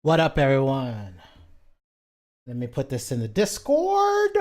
What up, everyone? Let me put this in the Discord.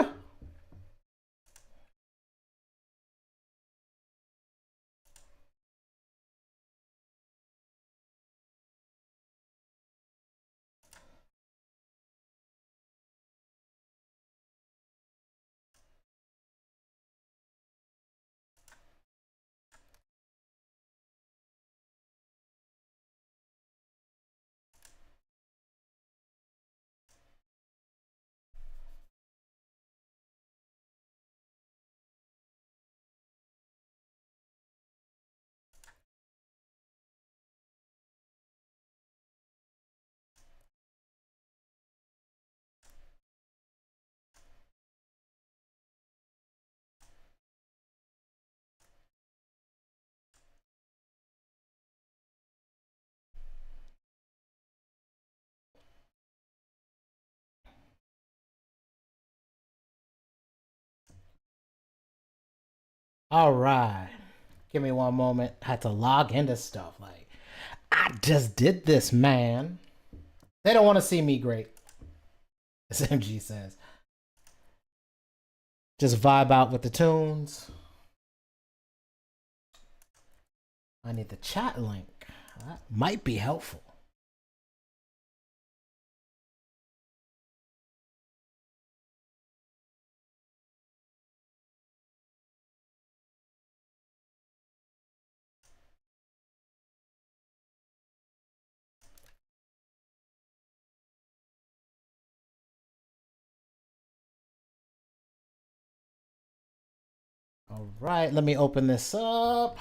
All right. Give me one moment. I had to log into stuff. Like, I just did this, man. They don't want to see me great. As MG says. Just vibe out with the tunes. I need the chat link. That might be helpful. All right, let me open this up.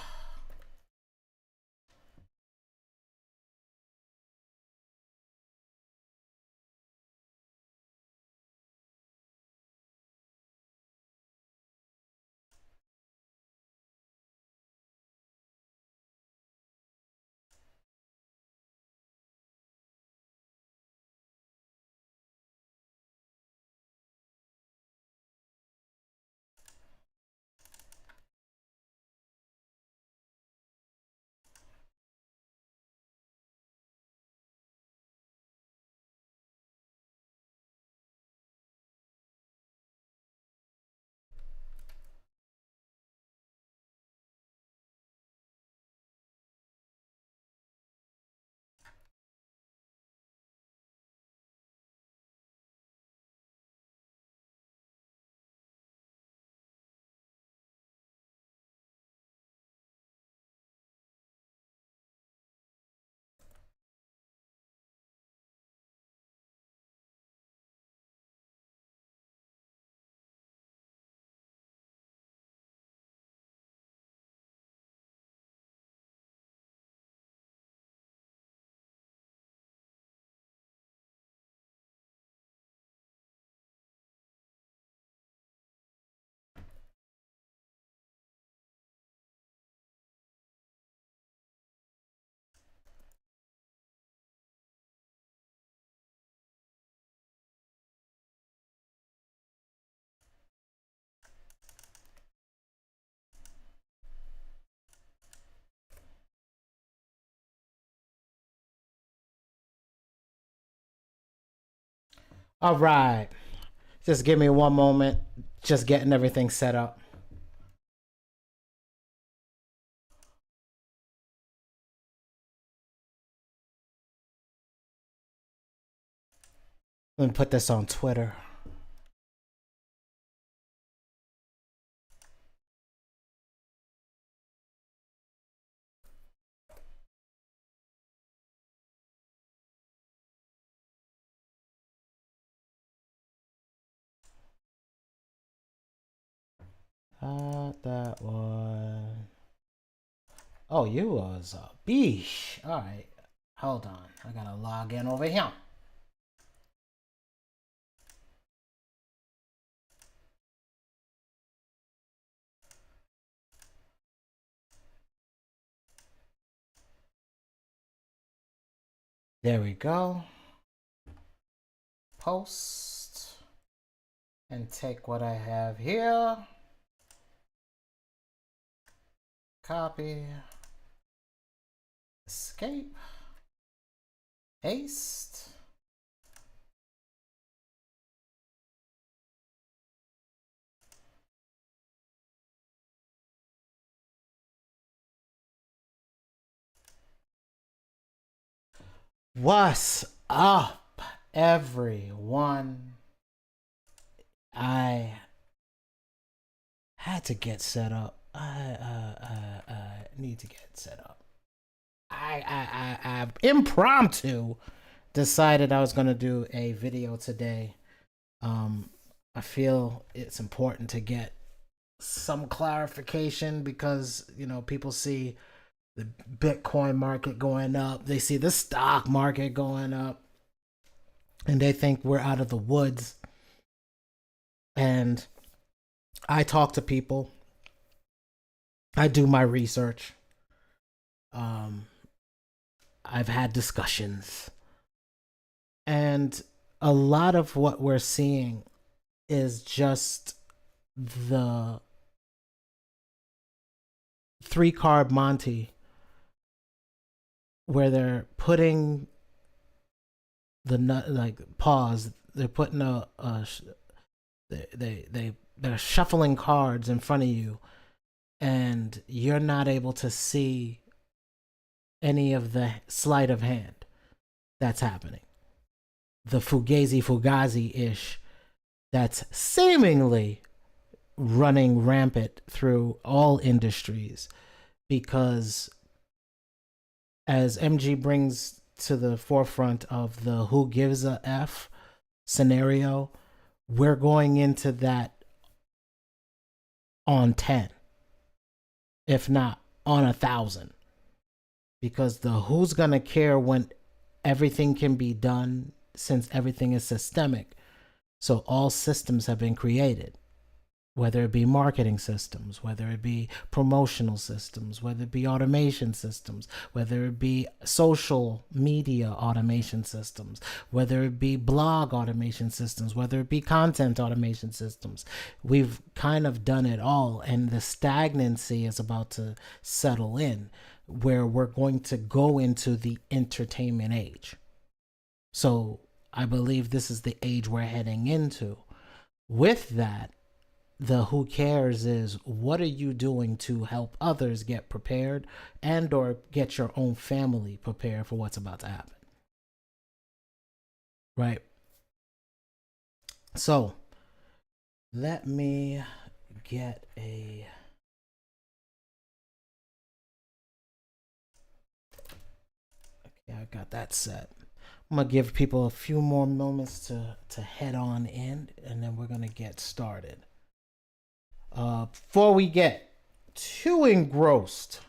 All right. Just give me one moment. Just getting everything set up. Let me put this on Twitter. That one. Oh, you was a beesh. All right. Hold on. I gotta log in over here. There we go. Post. And take what I have here. Copy. Escape. Paste. What's up, everyone? I had to get set up. I need to get set up. I impromptu decided I was gonna do a video today. I feel it's important to get some clarification because people see the Bitcoin market going up, they see the stock market going up, and they think we're out of the woods. And I talk to people, I do my research, I've had discussions, and a lot of what we're seeing is just the 3-card Monty, where they're putting pause. They're putting they're shuffling cards in front of you, and you're not able to see any of the sleight of hand that's happening. The fugazi-ish that's seemingly running rampant through all industries, because as MG brings to the forefront of the who gives a F scenario, we're going into that on 10, if not on 1,000, because the who's gonna care when everything can be done, since everything is systemic. So all systems have been created, whether it be marketing systems, whether it be promotional systems, whether it be automation systems, whether it be social media automation systems, whether it be blog automation systems, whether it be content automation systems. We've kind of done it all, and the stagnancy is about to settle in, where we're going to go into the entertainment age. So I believe this is the age we're heading into. With that, the who cares is, what are you doing to help others get prepared and or get your own family prepared for what's about to happen, right? So let me get a okay, I got that set. I'm gonna give people a few more moments to head on in, and then we're gonna get started. Before we get too engrossed,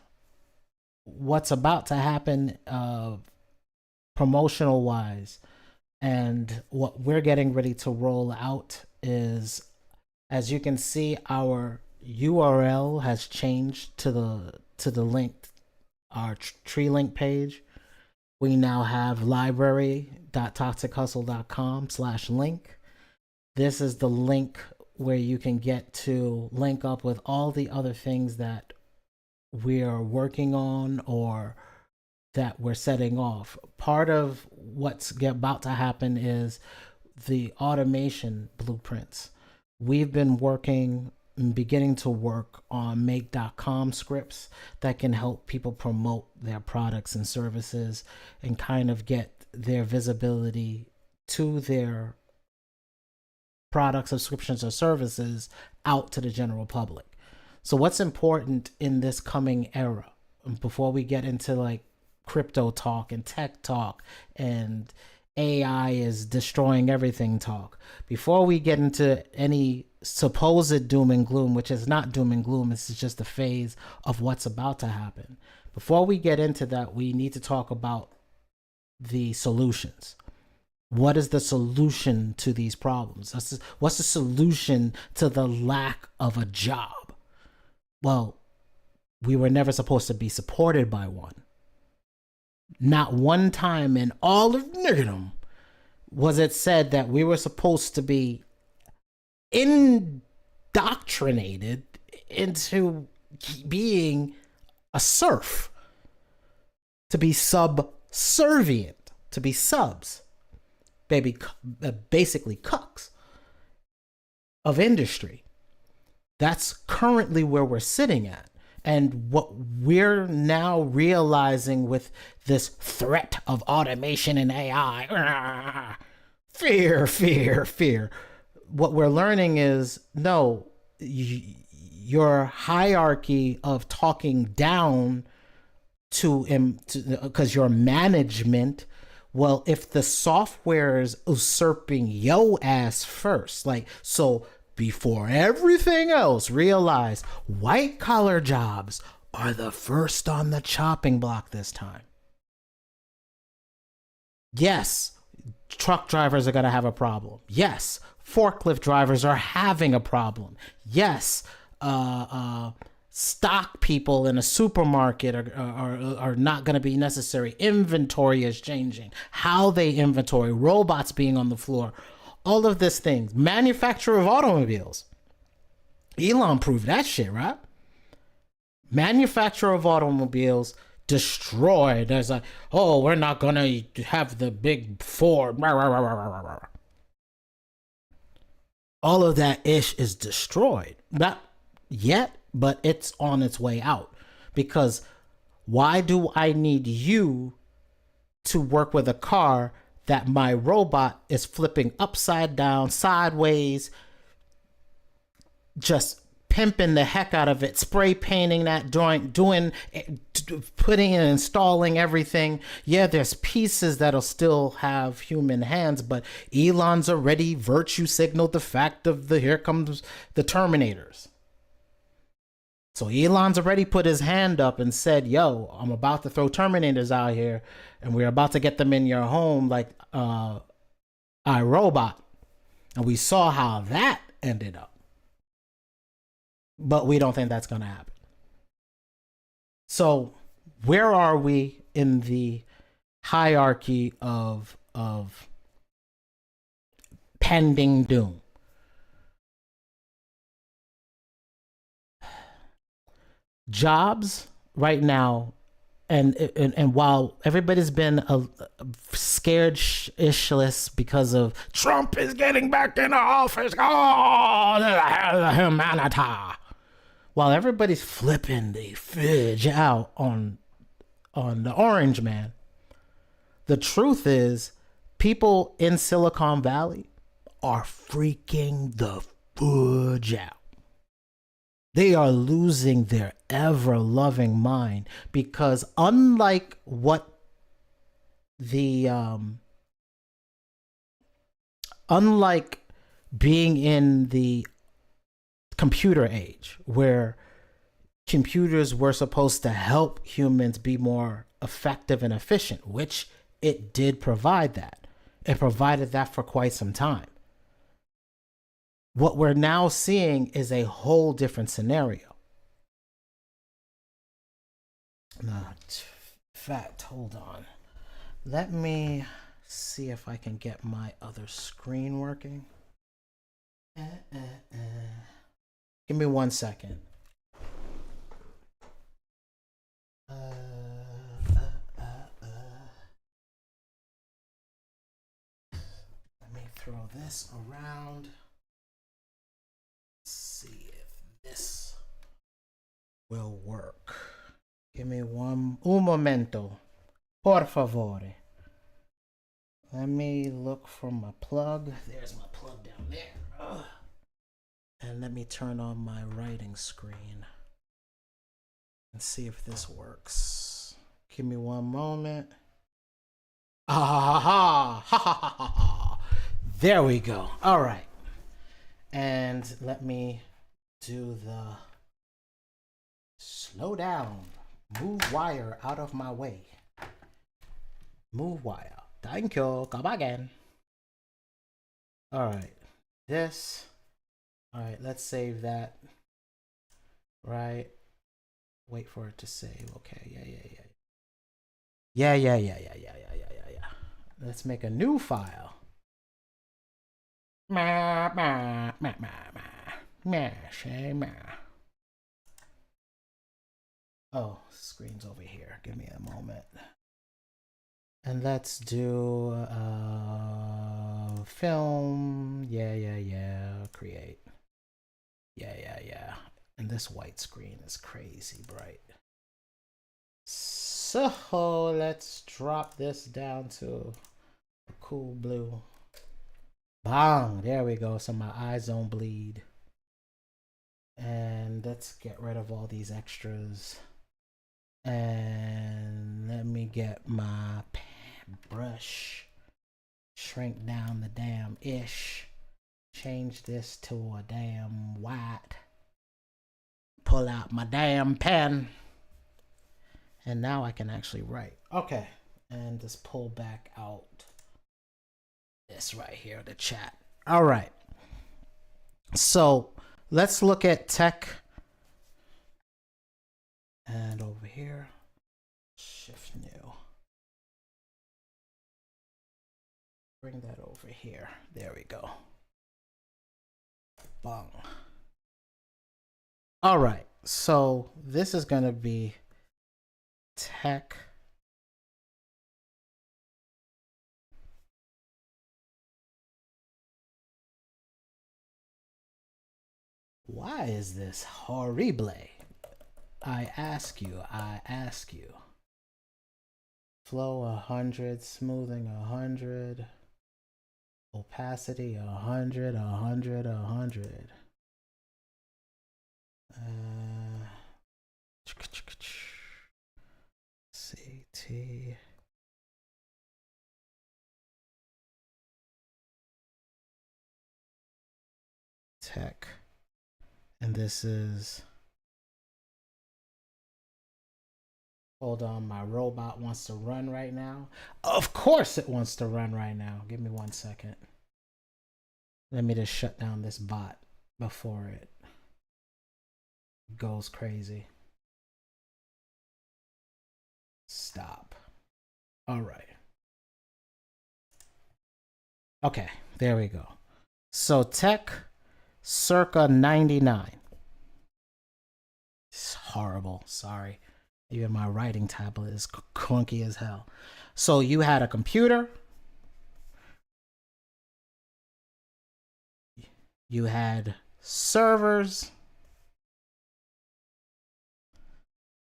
what's about to happen promotional wise, and what we're getting ready to roll out is, as you can see, our URL has changed to the link, our tree link page. We now have library.toxichustle.com/link. This is the link where you can get to link up with all the other things that we are working on or that we're setting off. Part of what's about to happen is the automation blueprints. We've been beginning to work on make.com scripts that can help people promote their products and services and kind of get their visibility to their products, subscriptions, or services out to the general public. So what's important in this coming era, before we get into like crypto talk and tech talk and AI is destroying everything talk, before we get into any supposed doom and gloom, which is not doom and gloom, this is just a phase of what's about to happen. Before we get into that, we need to talk about the solutions. What is the solution to these problems? What's the solution to the lack of a job? Well, we were never supposed to be supported by one. Not one time in all of Niggerdom was it said that we were supposed to be indoctrinated into being a serf, to be subservient, to be subs, basically cucks of industry. That's currently where we're sitting at. And what we're now realizing with this threat of automation and AI, fear, fear, fear. What we're learning is no, your hierarchy of talking down to because your management, well, if the software is usurping yo ass first, like, so before everything else, realize white collar jobs are the first on the chopping block this time. Yes, truck drivers are going to have a problem. Yes, forklift drivers are having a problem. Yes, stock people in a supermarket are not going to be necessary. Inventory is changing. How they inventory, robots being on the floor, all of these things. Manufacture of automobiles. Elon proved that shit, right? Manufacturer of automobiles destroyed. There's like, oh, we're not gonna have the big Ford. All of that ish is destroyed. Not yet, but it's on its way out. Because why do I need you to work with a car that my robot is flipping upside down, sideways, just pimping the heck out of it, spray painting that joint, putting and installing everything. Yeah, there's pieces that'll still have human hands, but Elon's already virtue signaled the fact of here comes the Terminators. So Elon's already put his hand up and said, yo, I'm about to throw Terminators out here, and we're about to get them in your home like iRobot. And we saw how that ended up. But we don't think that's going to happen. So where are we in the hierarchy of pending doom? Jobs right now, and while everybody's been scared ishless because of Trump is getting back in the office, oh, the humanity. While everybody's flipping the fridge out on the orange man, the truth is people in Silicon Valley are freaking the fudge out. They are losing their ever-loving mind because unlike what unlike being in the computer age where computers were supposed to help humans be more effective and efficient, which it did provide that. It provided that for quite some time. What we're now seeing is a whole different scenario. In fact, hold on. Let me see if I can get my other screen working. Give me 1 second. Let me throw this around. See if this will work. Give me un momento, por favore. Let me look for my plug. There's my plug down there. Ugh. And let me turn on my writing screen and see if this works. Give me 1 moment. Ha ha ha ha ha ha ha. There we go. All right. And let me do the slow down, move wire out of my way. Move wire. Thank you. Come again. All right. This. All right. Let's save that. Right. Wait for it to save. Okay. Yeah. Let's make a new file. Oh, screen's over here. Give me a moment. And let's do film. Yeah. Create. Yeah. And this white screen is crazy bright. So let's drop this down to a cool blue. Bang, there we go, so my eyes don't bleed. And let's get rid of all these extras. And let me get my brush, shrink down the damn ish, change this to a damn white, pull out my damn pen, and now I can actually write. Okay, and just pull back out this right here, the chat. All right, so let's look at tech. And over here, shift new. Bring that over here. There we go. Bang. All right, so this is gonna be tech. Why is this horrible? I ask you. Flow 100, smoothing 100, opacity 100, 100, 100. CT. Tech. And this is, hold on, my robot wants to run right now. Of course it wants to run right now. Give me 1 second. Let me just shut down this bot before it goes crazy. Stop. All right. Okay, there we go. So tech circa 99. It's horrible, sorry. Even my writing tablet is clunky as hell. So you had a computer. You had servers.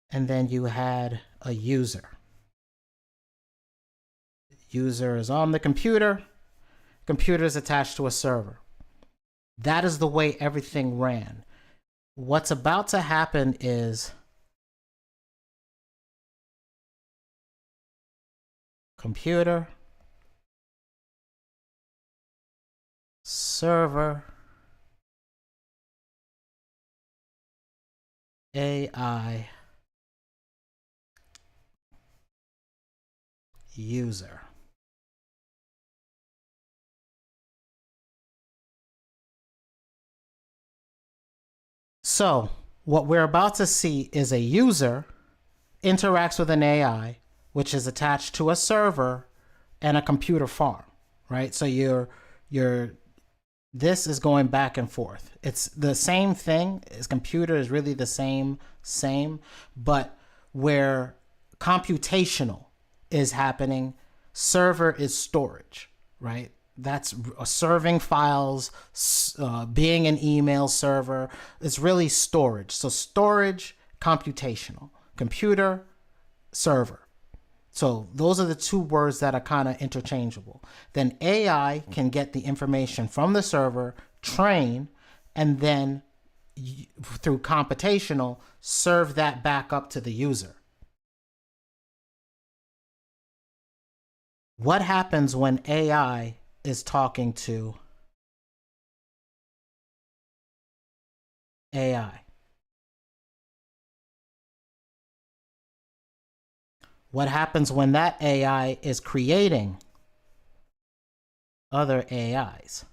And then you had a user. User is on the computer. Computer is attached to a server. That is the way everything ran. What's about to happen is computer, server, AI, user. So what we're about to see is a user interacts with an AI, which is attached to a server and a computer farm, right? So this is going back and forth. It's the same thing. As computer is really the same, but where computational is happening, server is storage, right? That's serving files, being an email server. It's really storage. So storage, computational, computer, server. So those are the two words that are kind of interchangeable. Then AI can get the information from the server, train, and then through computational, serve that back up to the user. What happens when AI is talking to AI? What happens when that AI is creating other AIs?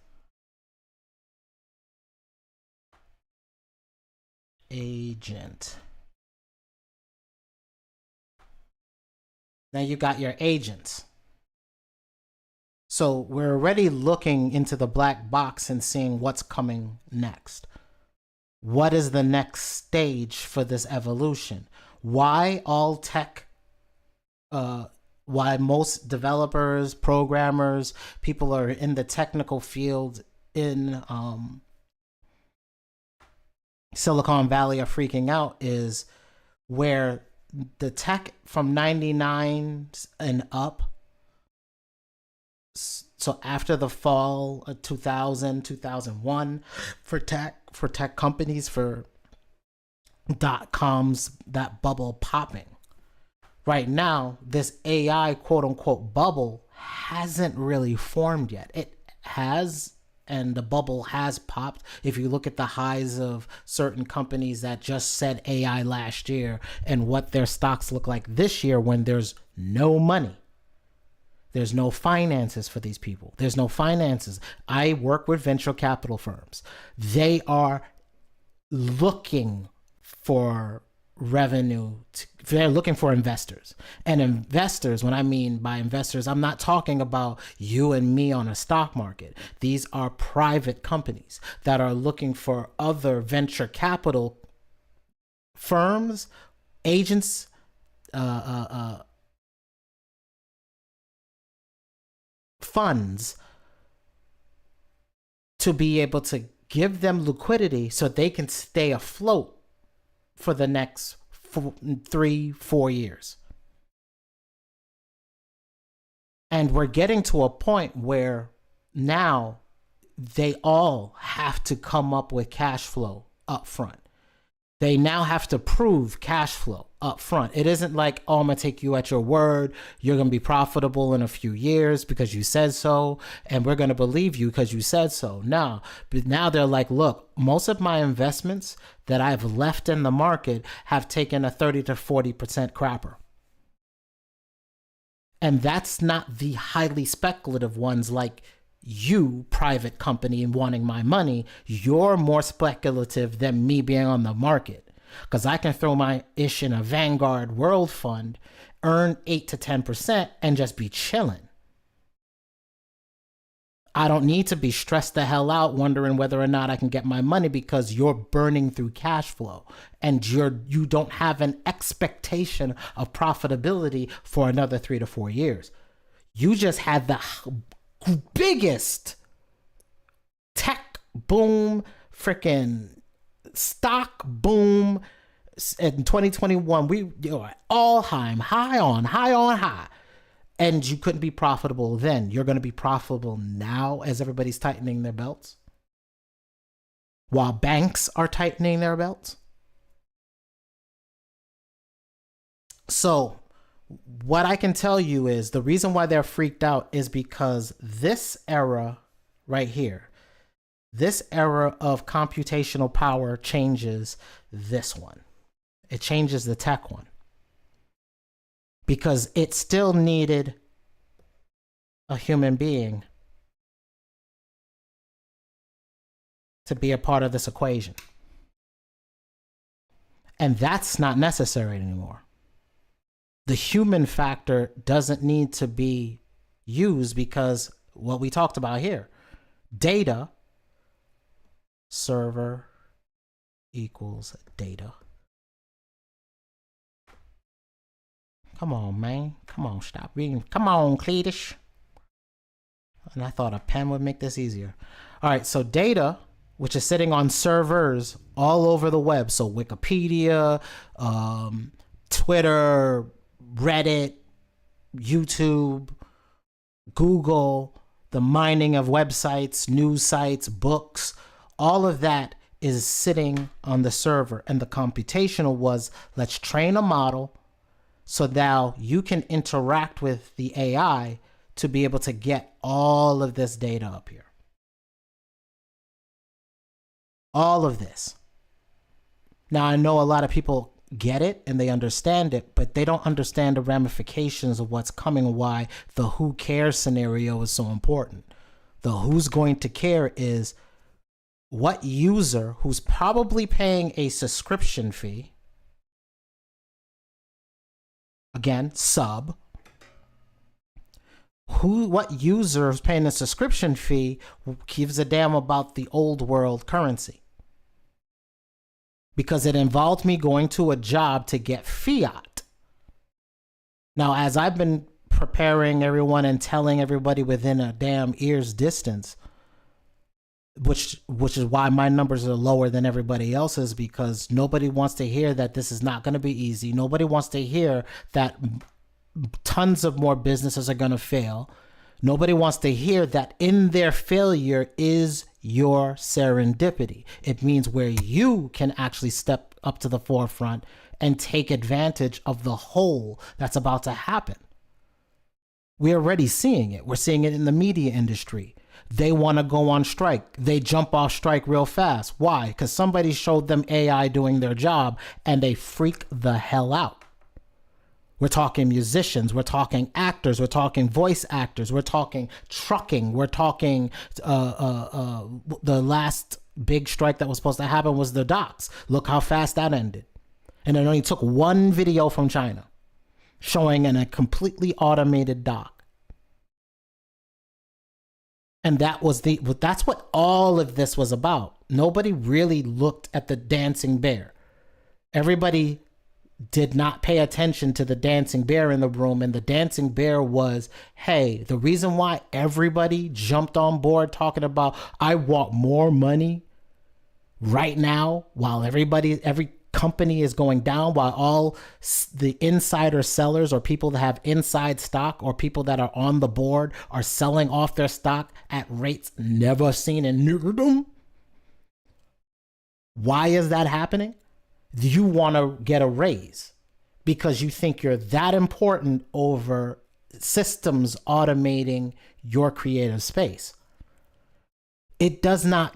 Agent. Now you got your agents. So we're already looking into the black box and seeing what's coming next. What is the next stage for this evolution? Why all tech, why most developers, programmers, people are in the technical field in Silicon Valley are freaking out is where the tech from 99 and up, so after the fall of 2000, 2001, for tech companies, for .coms, that bubble popping. Right now, this AI quote unquote bubble hasn't really formed yet. It has, and the bubble has popped. If you look at the highs of certain companies that just said AI last year and what their stocks look like this year, when there's no money, there's no finances for these people. There's no finances. I work with venture capital firms. They are looking for revenue. They're looking for investors. And investors, when I mean by investors, I'm not talking about you and me on a stock market. These are private companies that are looking for other venture capital firms, agents, funds, to be able to give them liquidity so they can stay afloat for the next 3-4 years. And we're getting to a point where now they all have to come up with cash flow up front. They now have to prove cash flow up front. It isn't like, oh, I'm going to take you at your word. You're going to be profitable in a few years because you said so, and we're going to believe you because you said so. No, but now they're like, look, most of my investments that I've left in the market have taken a 30 to 40% crapper. And that's not the highly speculative ones like you, private company, and wanting my money. You're more speculative than me being on the market, because I can throw my ish in a Vanguard World Fund, earn 8 to 10%, and just be chilling. I don't need to be stressed the hell out wondering whether or not I can get my money, because you're burning through cash flow and you don't have an expectation of profitability for another 3 to 4 years. You just had the biggest tech boom, freaking stock boom in 2021. We were all high on high, and you couldn't be profitable then. You're going to be profitable now as everybody's tightening their belts, while banks are tightening their belts. So what I can tell you is the reason why they're freaked out is because this era right here, this era of computational power changes this one. It changes the tech one, because it still needed a human being to be a part of this equation. And that's not necessary anymore. The human factor doesn't need to be used, because what we talked about here, data, server equals data. Come on, man. Come on, stop reading. Come on, Cletus. And I thought a pen would make this easier. All right, so data, which is sitting on servers all over the web. So Wikipedia, Twitter, Reddit, YouTube, Google, the mining of websites, news sites, books, all of that is sitting on the server. And the computational was, let's train a model so now you can interact with the AI to be able to get all of this data up here. All of this. Now, I know a lot of people get it and they understand it, but they don't understand the ramifications of what's coming, why the who cares scenario is so important. The who's going to care is what user who's probably paying a subscription fee, again, sub, what user is paying a subscription fee gives a damn about the old world currency? Because it involved me going to a job to get fiat. Now, as I've been preparing everyone and telling everybody within a damn ear's distance, which is why my numbers are lower than everybody else's, because nobody wants to hear that this is not going to be easy. Nobody wants to hear that tons of more businesses are going to fail. Nobody wants to hear that in their failure is your serendipity. It means where you can actually step up to the forefront and take advantage of the whole that's about to happen. We're already seeing it. We're seeing it in the media industry. They want to go on strike. They jump off strike real fast. Why? Because somebody showed them AI doing their job and they freak the hell out. We're talking musicians. We're talking actors. We're talking voice actors. We're talking trucking. We're talking the last big strike that was supposed to happen was the docks. Look how fast that ended. And it only took one video from China showing in a completely automated dock. And that's what all of this was about. Nobody really looked at the dancing bear. Everybody did not pay attention to the dancing bear in the room. And the dancing bear was, hey, the reason why everybody jumped on board talking about, I want more money right now, while every company is going down, while all the insider sellers or people that have inside stock or people that are on the board are selling off their stock at rates never seen in niggerdom. Why is that happening? You want to get a raise because you think you're that important over systems automating your creative space. The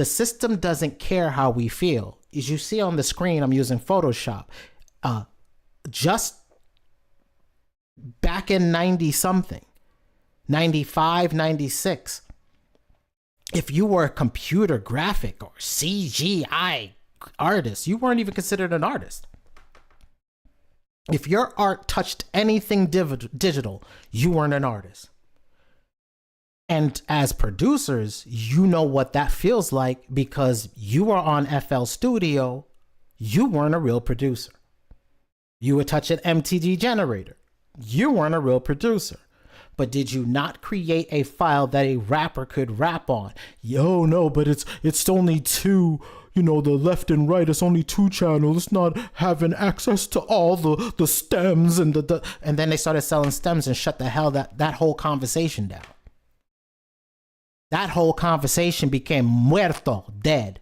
system doesn't care how we feel. As you see on the screen, I'm using Photoshop. Just back in 90 something, 95, 96, if you were a computer graphic or CGI artist, you weren't even considered an artist. If your art touched anything digital, you weren't an artist. And as producers, you know what that feels like because you were on FL Studio. You weren't a real producer. You would touch an MTG generator. You weren't a real producer. But did you not create a file that a rapper could rap on? Yo, no, but it's only two, the left and right, it's only two channels. It's not having access to all the stems and and then they started selling stems and shut the hell that whole conversation down. That whole conversation became muerto, dead.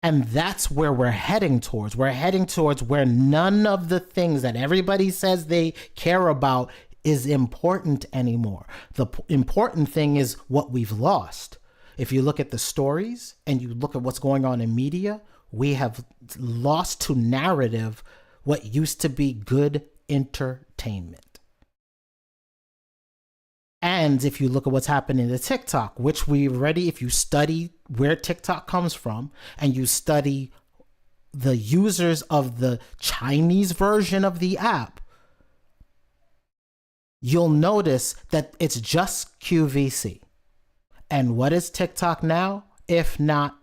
And that's where we're heading towards. We're heading towards where none of the things that everybody says they care about is important anymore. The important thing is what we've lost. If you look at the stories and you look at what's going on in media, we have lost to narrative what used to be good entertainment. And if you look at what's happening to TikTok, which we already, if you study where TikTok comes from and you study the users of the Chinese version of the app, you'll notice that it's just QVC. And what is TikTok now, if not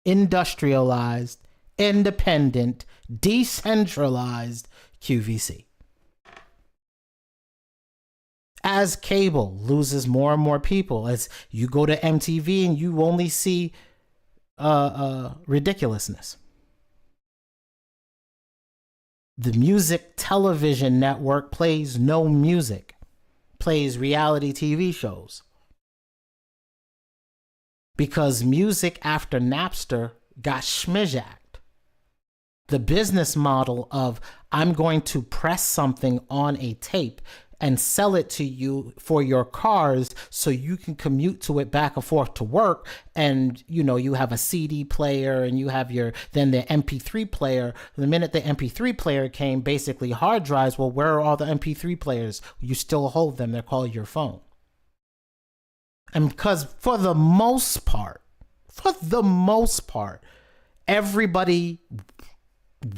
industrialized, independent, decentralized QVC? As cable loses more and more people, as you go to MTV and you only see ridiculousness. The music television network plays no music, plays reality TV shows. Because music after Napster got schmizjacked. The business model of I'm going to press something on a tape and sell it to you for your cars so you can commute to it back and forth to work, and you have a CD player and you have then the MP3 player. The minute the MP3 player came, basically hard drives, well, where are all the MP3 players? You still hold them, they're called your phone. And because for the most part, everybody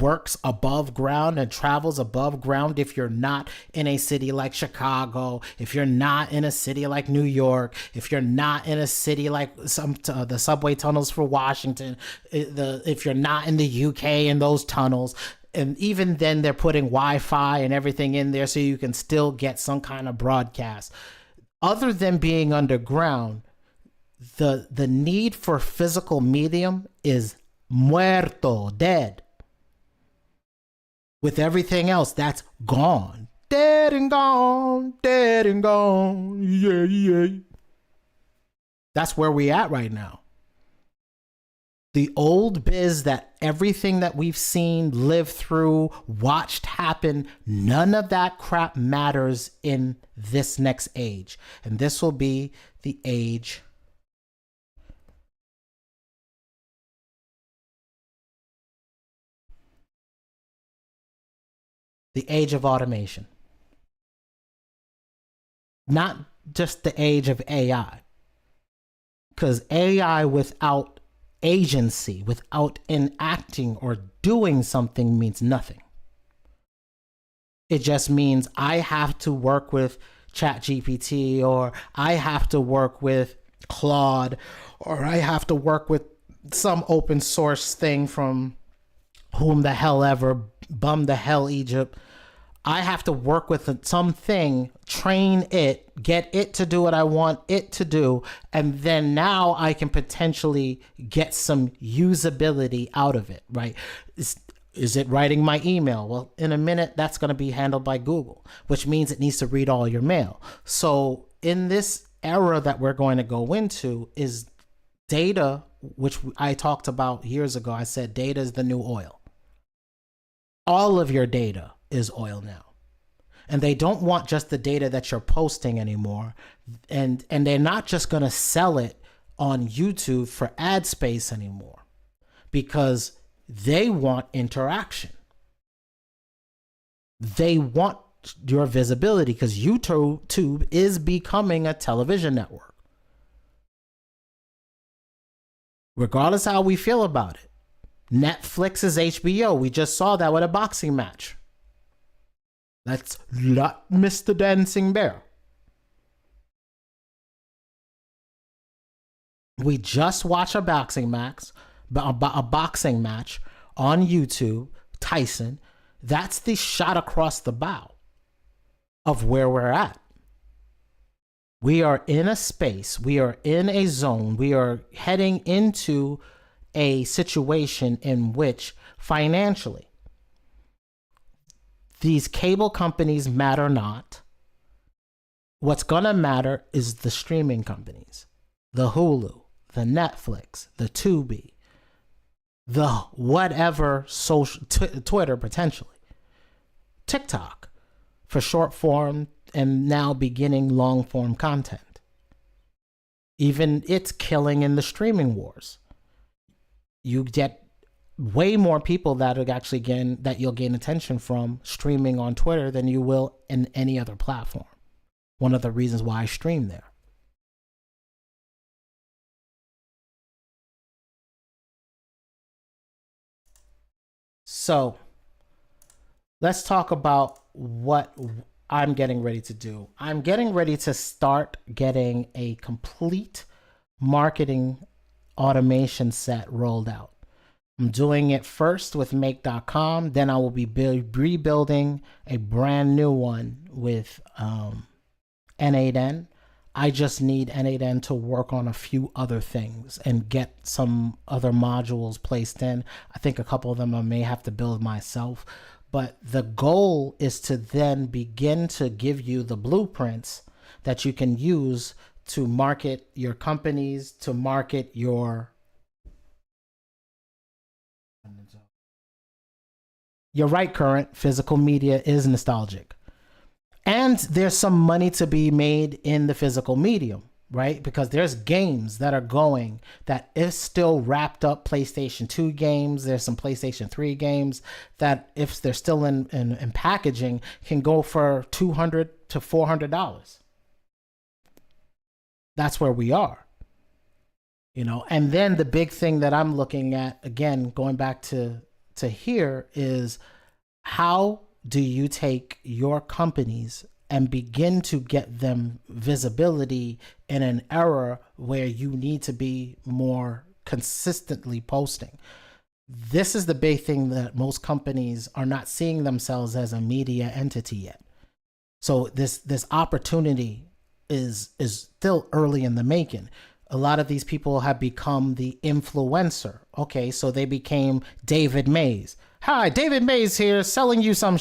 works above ground and travels above ground. If you're not in a city like Chicago, if you're not in a city like New York, if you're not in a city like the subway tunnels for Washington, if you're not in the UK in those tunnels, And even then they're putting Wi-Fi and everything in there so you can still get some kind of broadcast. Other than being underground, the need for physical medium is muerto, dead. With everything else, that's gone. Dead and gone, dead and gone. Yeah, yeah. That's where we at right now. The old biz, that everything that we've seen, lived through, watched happen, none of that crap matters in this next age. And this will be the age of automation. Not just the age of AI. Because AI without agency, without enacting or doing something, means nothing. It just means I have to work with ChatGPT, or I have to work with Claude, or I have to work with some open source thing from whom the hell ever, bum the hell Egypt. I have to work with something, train it, get it to do what I want it to do, and then now I can potentially get some usability out of it, right? Is it writing my email? Well, in a minute, that's going to be handled by Google, which means it needs to read all your mail. So in this era that we're going to go into is data, which I talked about years ago. I said data is the new oil. All of your data is oil now. And they don't want just the data that you're posting anymore. And they're not just going to sell it on YouTube for ad space anymore, because they want interaction. They want your visibility, because YouTube is becoming a television network. Regardless how we feel about it. Netflix is HBO. We just saw that with a boxing match. Let's not miss the dancing bear. We just watched a boxing match on YouTube, Tyson. That's the shot across the bow of where we're at. We are in a space, we are in a zone, we are heading into a situation in which financially, these cable companies matter not. What's gonna matter is the streaming companies, the Hulu, the Netflix, the Tubi, the whatever social, Twitter potentially, TikTok for short form, and now beginning long form content. Even it's killing in the streaming wars. You get way more people that are actually that you'll gain attention from streaming on Twitter than you will in any other platform. One of the reasons why I stream there. So let's talk about what I'm getting ready to do. I'm getting ready to start getting a complete marketing automation set rolled out. I'm doing it first with make.com. Then I will be rebuilding a brand new one with N8N. I just need N8N to work on a few other things and get some other modules placed in. I think a couple of them I may have to build myself. But the goal is to then begin to give you the blueprints that you can use to market your companies, to market your... You're right, Current. Physical media is nostalgic. And there's some money to be made in the physical medium, right? Because there's games that are going that is still wrapped up PlayStation 2 games. There's some PlayStation 3 games that, if they're still in packaging, can go for $200 to $400. That's where we are. You know, and then the big thing that I'm looking at, again, going back to here, is how do you take your companies and begin to get them visibility in an era where you need to be more consistently posting? This is the big thing that most companies are not seeing themselves as a media entity yet. So this opportunity is still early in the making. A lot of these people have become the influencer. Okay, so they became David Mays. Hi, David Mays here, selling you some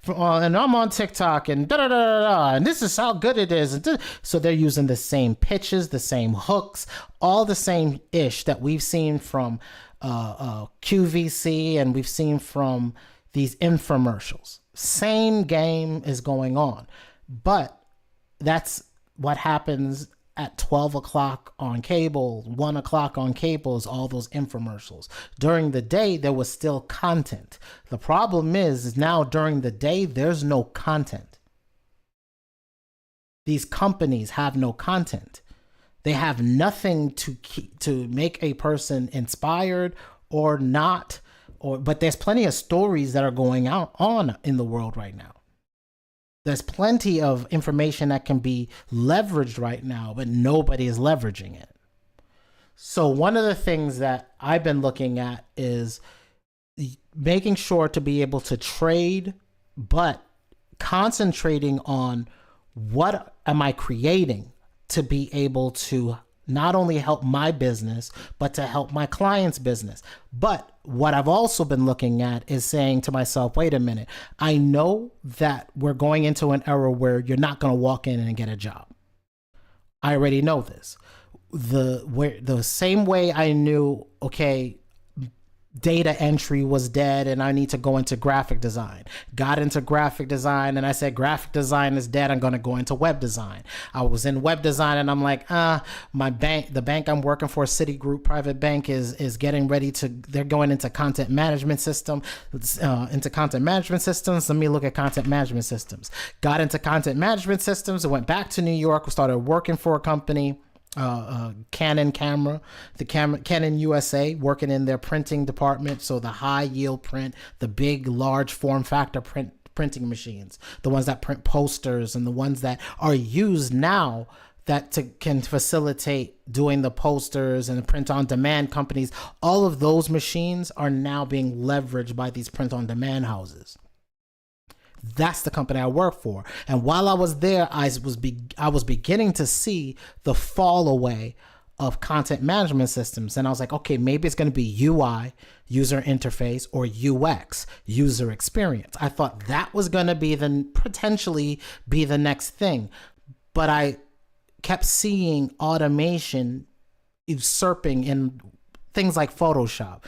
and I'm on TikTok and da da da da da, and this is how good it is. So they're using the same pitches, the same hooks, all the same ish that we've seen from QVC and we've seen from these infomercials. Same game is going on, but that's what happens at 12 o'clock on cable, 1 o'clock on cable is all those infomercials. During the day, there was still content. The problem is now during the day, there's no content. These companies have no content. They have nothing to make a person inspired or not, but there's plenty of stories that are going on in the world right now. There's plenty of information that can be leveraged right now, but nobody is leveraging it. So one of the things that I've been looking at is making sure to be able to trade, but concentrating on what am I creating to be able to not only help my business, but to help my client's business. But what I've also been looking at is saying to myself, wait a minute, I know that we're going into an era where you're not going to walk in and get a job. I already know this. The same way I knew, okay, data entry was dead and I need to go into graphic design. Got into graphic design and I said, graphic design is dead. I'm going to go into web design. I was in web design and I'm like, the bank I'm working for, Citigroup private bank is getting ready they're going into content management systems. Let me look at content management systems. Got into content management systems. I went back to New York, started working for a company, Canon USA, working in their printing department. So the high yield print, the big large form factor printing machines, the ones that print posters and the ones that are used now that can facilitate doing the posters and the print on demand companies. All of those machines are now being leveraged by these print on demand houses. That's the company I work for. And while I was there, I was beginning to see the fall away of content management systems. And I was like, okay, maybe it's going to be UI, user interface, or UX, user experience. I thought that was going to potentially be the next thing. But I kept seeing automation usurping in things like Photoshop.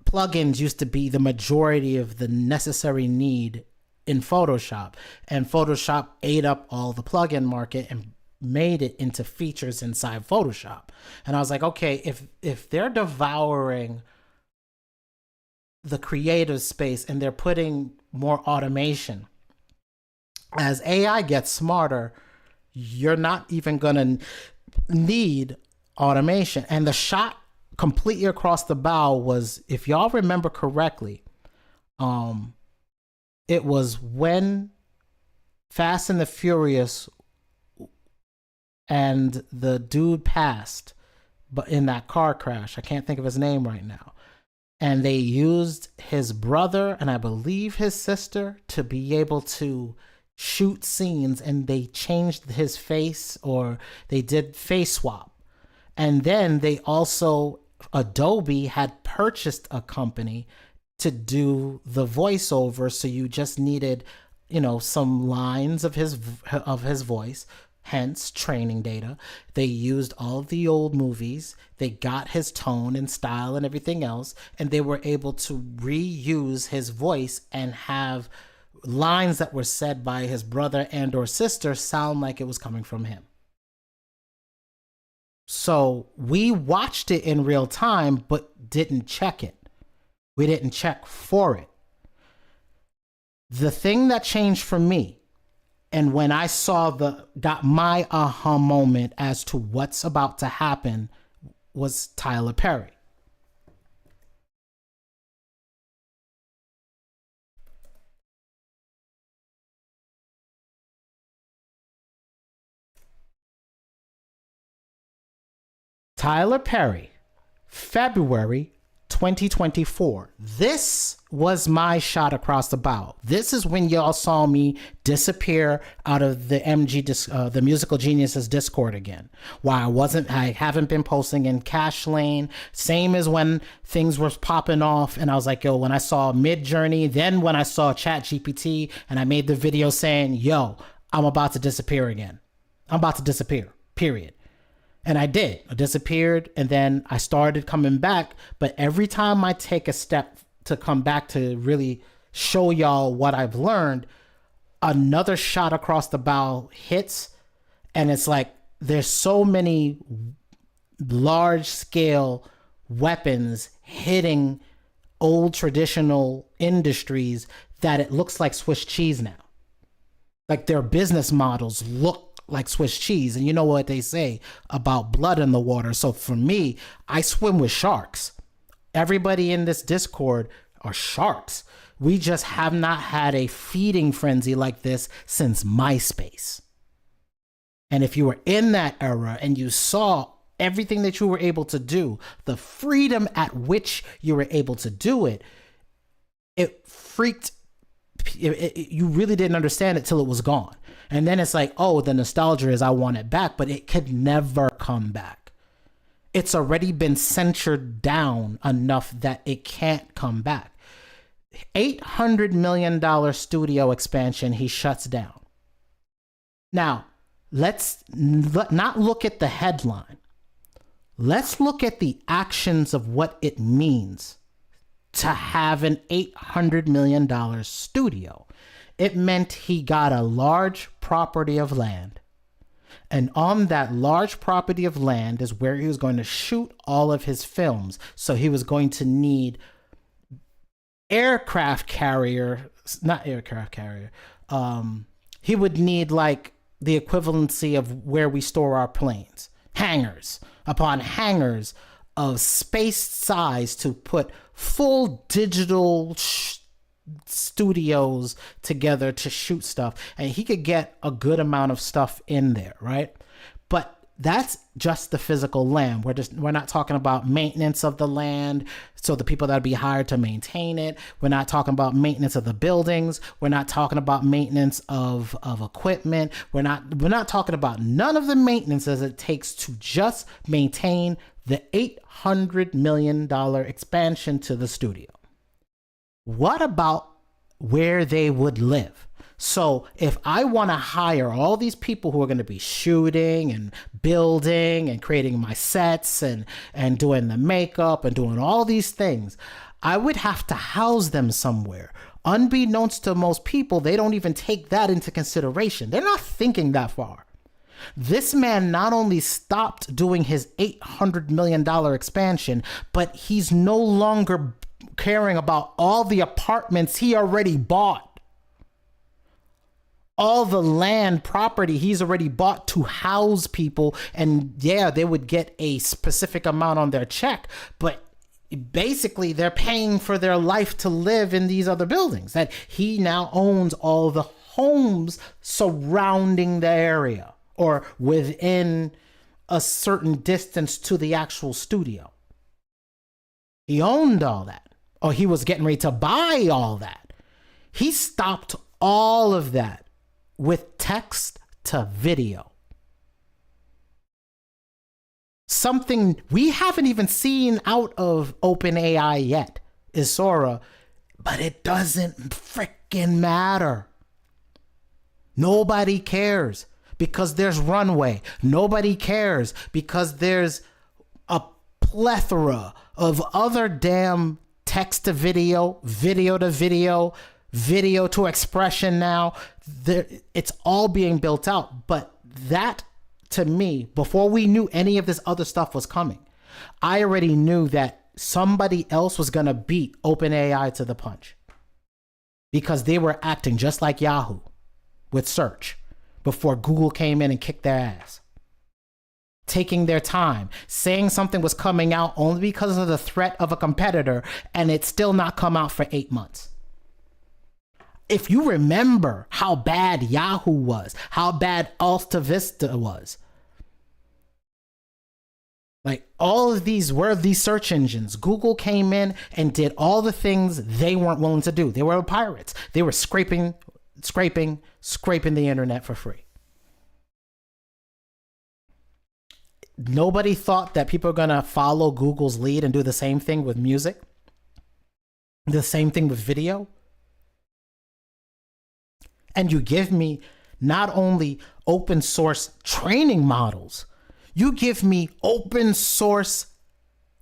Plugins used to be the majority of the necessary need in Photoshop, and Photoshop ate up all the plugin market and made it into features inside Photoshop. And I was like, okay, if they're devouring the creative space and they're putting more automation, as AI gets smarter, you're not even gonna need automation. And the shot completely across the bow was, if y'all remember correctly, it was when Fast and the Furious and the dude passed, but in that car crash, I can't think of his name right now. And they used his brother and I believe his sister to be able to shoot scenes, and they changed his face, or they did face swap. And then they also, Adobe had purchased a company to do the voiceover, so you just needed, some lines of his voice, hence training data. They used all of the old movies, they got his tone and style and everything else, and they were able to reuse his voice and have lines that were said by his brother and or sister sound like it was coming from him. So we watched it in real time but didn't check it. We didn't check for it. The thing that changed for me, and when I got my aha moment as to what's about to happen, was Tyler Perry. Tyler Perry, February 2024. This was my shot across the bow. This is when y'all saw me disappear out of the the Musical Geniuses Discord again. Why I haven't been posting in Cash Lane. Same as when things were popping off and I was like, yo, when I saw Mid Journey, then when I saw Chat GPT and I made the video saying, yo, I'm about to disappear again. I'm about to disappear, period. And I did. I disappeared and then I started coming back. But every time I take a step to come back to really show y'all what I've learned, another shot across the bow hits. And it's like there's so many large scale weapons hitting old traditional industries that it looks like Swiss cheese now. Like their business models look like Swiss cheese. And you know what they say about blood in the water. So for me, I swim with sharks. Everybody in this Discord are sharks. We just have not had a feeding frenzy like this since MySpace. And if you were in that era and you saw everything that you were able to do, the freedom at which you were able to do it, it freaked. You really didn't understand it till it was gone. And then it's like, oh, the nostalgia is I want it back, but it could never come back. It's already been censored down enough that it can't come back. $800 million studio expansion, he shuts down. Now, let's not look at the headline. Let's look at the actions of what it means to have an $800 million studio. It meant he got a large property of land. And on that large property of land is where he was going to shoot all of his films. So he was going to need aircraft carrier, not aircraft carrier. He would need like the equivalency of where we store our planes. Hangars upon hangars of space size to put full digital studios together to shoot stuff, and he could get a good amount of stuff in there, right? But that's just the physical land. We're not talking about maintenance of the land, so the people that'll be hired to maintain it. We're not talking about maintenance of the buildings. We're not talking about maintenance of equipment. We're not talking about none of the maintenance as it takes to just maintain the $800 million expansion to the studio. What about where they would live? So if I want to hire all these people who are going to be shooting and building and creating my sets and doing the makeup and doing all these things, I would have to house them somewhere. Unbeknownst to most people, they don't even take that into consideration. They're not thinking that far. This man not only stopped doing his $800 million expansion, but he's no longer caring about all the apartments he already bought. All the land property he's already bought to house people. And yeah, they would get a specific amount on their check, but basically they're paying for their life to live in these other buildings that he now owns all the homes surrounding the area or within a certain distance to the actual studio. He owned all that. Or he was getting ready to buy all that. He stopped all of that with text to video. Something we haven't even seen out of OpenAI yet is Sora, but it doesn't freaking matter. Nobody cares because there's runway. Nobody cares because there's a plethora of other damn text to video, video to video, video to expression now. It's all being built out. But that, to me, before we knew any of this other stuff was coming, I already knew that somebody else was going to beat OpenAI to the punch. Because they were acting just like Yahoo with search before Google came in and kicked their ass. Taking their time, saying something was coming out only because of the threat of a competitor, and it's still not come out for 8 months. If you remember how bad Yahoo was, how bad Alta Vista was, Like all of these were these search engines. Google came in and did all the things they weren't willing to do. They were pirates. They were scraping the internet for free. Nobody thought that people are going to follow Google's lead and do the same thing with music, the same thing with video. And you give me not only open source training models, you give me open source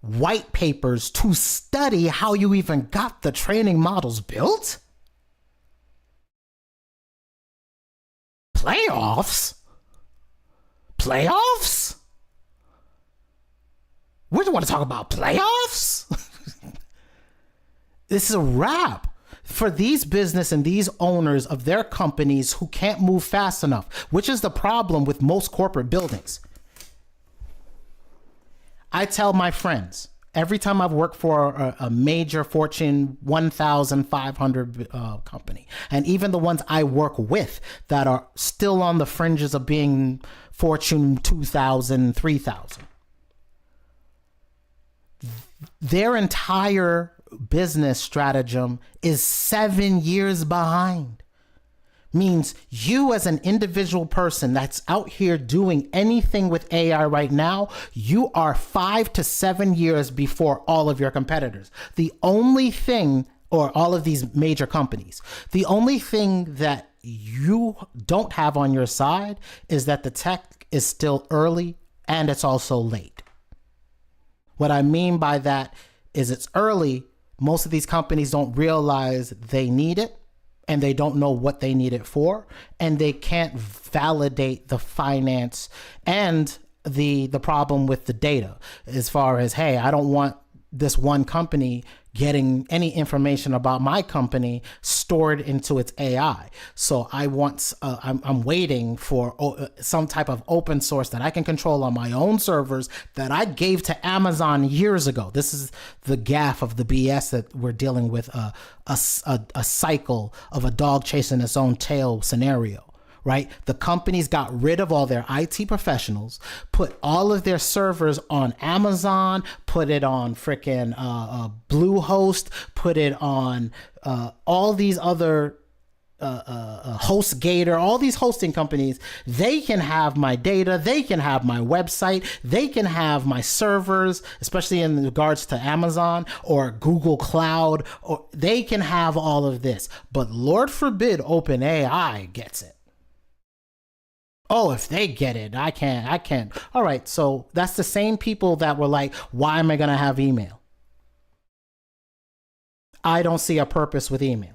white papers to study how you even got the training models built? Playoffs? Playoffs? We don't want to talk about playoffs? This is a wrap for these business and these owners of their companies who can't move fast enough, which is the problem with most corporate buildings. I tell my friends every time I've worked for a major Fortune 1,500 company, and even the ones I work with that are still on the fringes of being Fortune 2,000, 3,000, their entire business stratagem is 7 years behind. Means you as an individual person that's out here doing anything with AI right now, you are 5 to 7 years before all of your competitors. The only thing, or all of these major companies, the only thing that you don't have on your side is that the tech is still early and it's also late. What I mean by that is it's early. Most of these companies don't realize they need it, and they don't know what they need it for, and they can't validate the finance and the problem with the data as far as, hey, I don't want this one company getting any information about my company stored into its AI. So I'm waiting for some type of open source that I can control on my own servers that I gave to Amazon years ago. This is the gaffe of the BS that we're dealing with, a cycle of a dog chasing its own tail scenario. Right? The companies got rid of all their IT professionals, put all of their servers on Amazon, put it on freaking Bluehost, put it on all these other HostGator, all these hosting companies. They can have my data, they can have my website, they can have my servers, especially in regards to Amazon or Google Cloud, or they can have all of this. But Lord forbid OpenAI gets it. Oh, if they get it, I can't. All right, so that's the same people that were like, why am I going to have email? I don't see a purpose with email.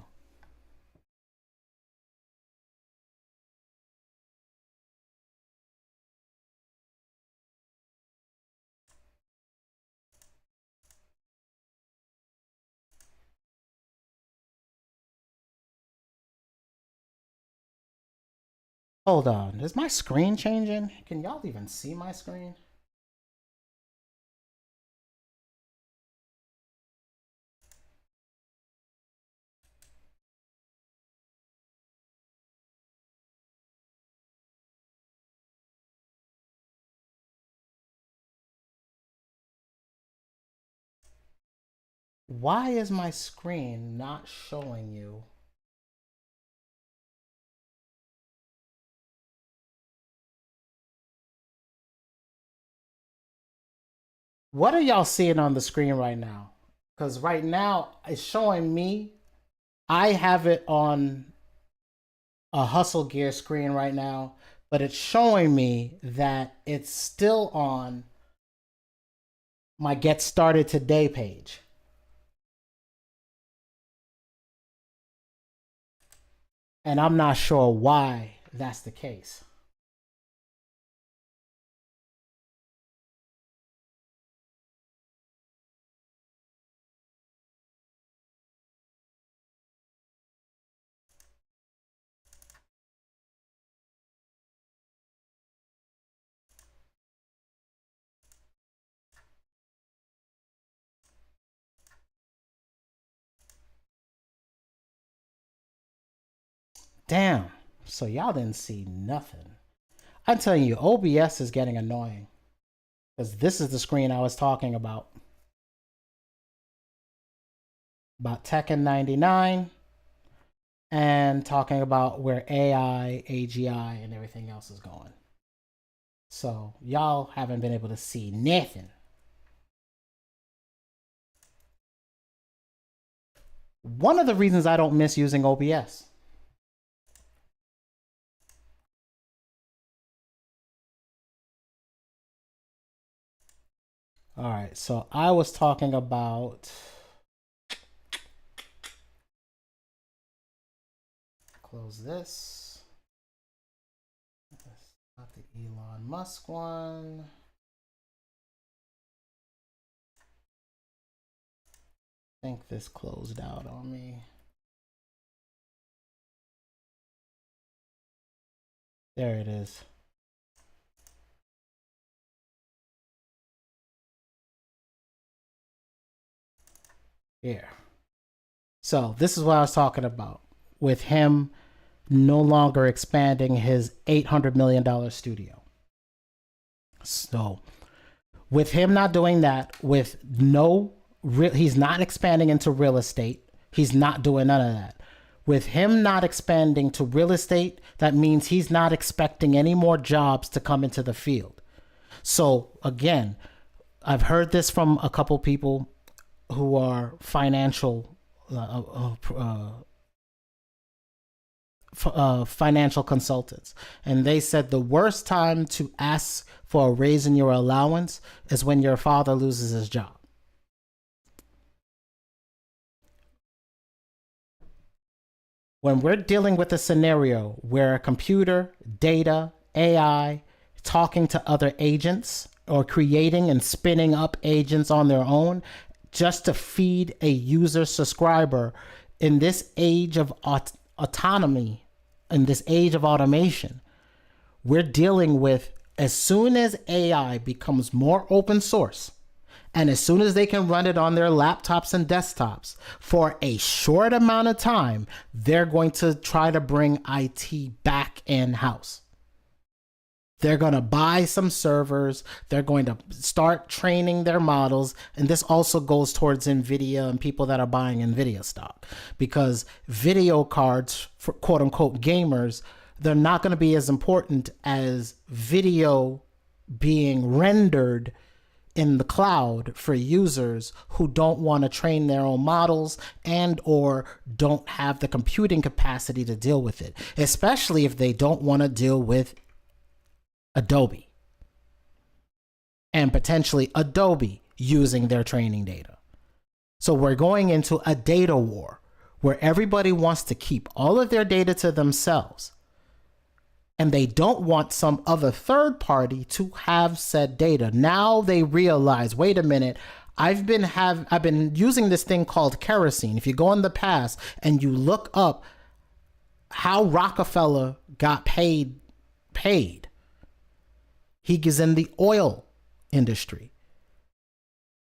Hold on, is my screen changing? Can y'all even see my screen? Why is my screen not showing you? What are y'all seeing on the screen right now? Because right now it's showing me, I have it on a Hustle Gear screen right now, but it's showing me that it's still on my Get Started Today page. And I'm not sure why that's the case. Damn. So y'all didn't see nothing. I'm telling you, OBS is getting annoying. Because this is the screen I was talking about Tekken 99 and talking about where AI, AGI, and everything else is going. So y'all haven't been able to see nothing. One of the reasons I don't miss using OBS. All right, so I was talking about close this. That's not the Elon Musk one. I think this closed out on me. There it is. Here. So this is what I was talking about with him no longer expanding his $800 million studio. So with him not doing that, with he's not expanding into real estate. He's not doing none of that. With him not expanding to real estate, that means he's not expecting any more jobs to come into the field. So financial consultants, and they said the worst time to ask for a raise in your allowance is when your father loses his job. When we're dealing with a scenario where a computer, data, AI, talking to other agents or creating and spinning up agents on their own just to feed a user subscriber in this age of autonomy, in this age of automation, we're dealing with, as soon as AI becomes more open source, and as soon as they can run it on their laptops and desktops for a short amount of time, they're going to try to bring IT back in-house. They're going to buy some servers. They're going to start training their models. And this also goes towards NVIDIA and people that are buying NVIDIA stock, because video cards for quote unquote gamers, they're not going to be as important as video being rendered in the cloud for users who don't want to train their own models and or don't have the computing capacity to deal with it, especially if they don't want to deal with Adobe and potentially Adobe using their training data. So we're going into a data war where everybody wants to keep all of their data to themselves, and they don't want some other third party to have said data. Now they realize, wait a minute, I've been using this thing called kerosene. If you go in the past and you look up how Rockefeller got paid, he is in the oil industry.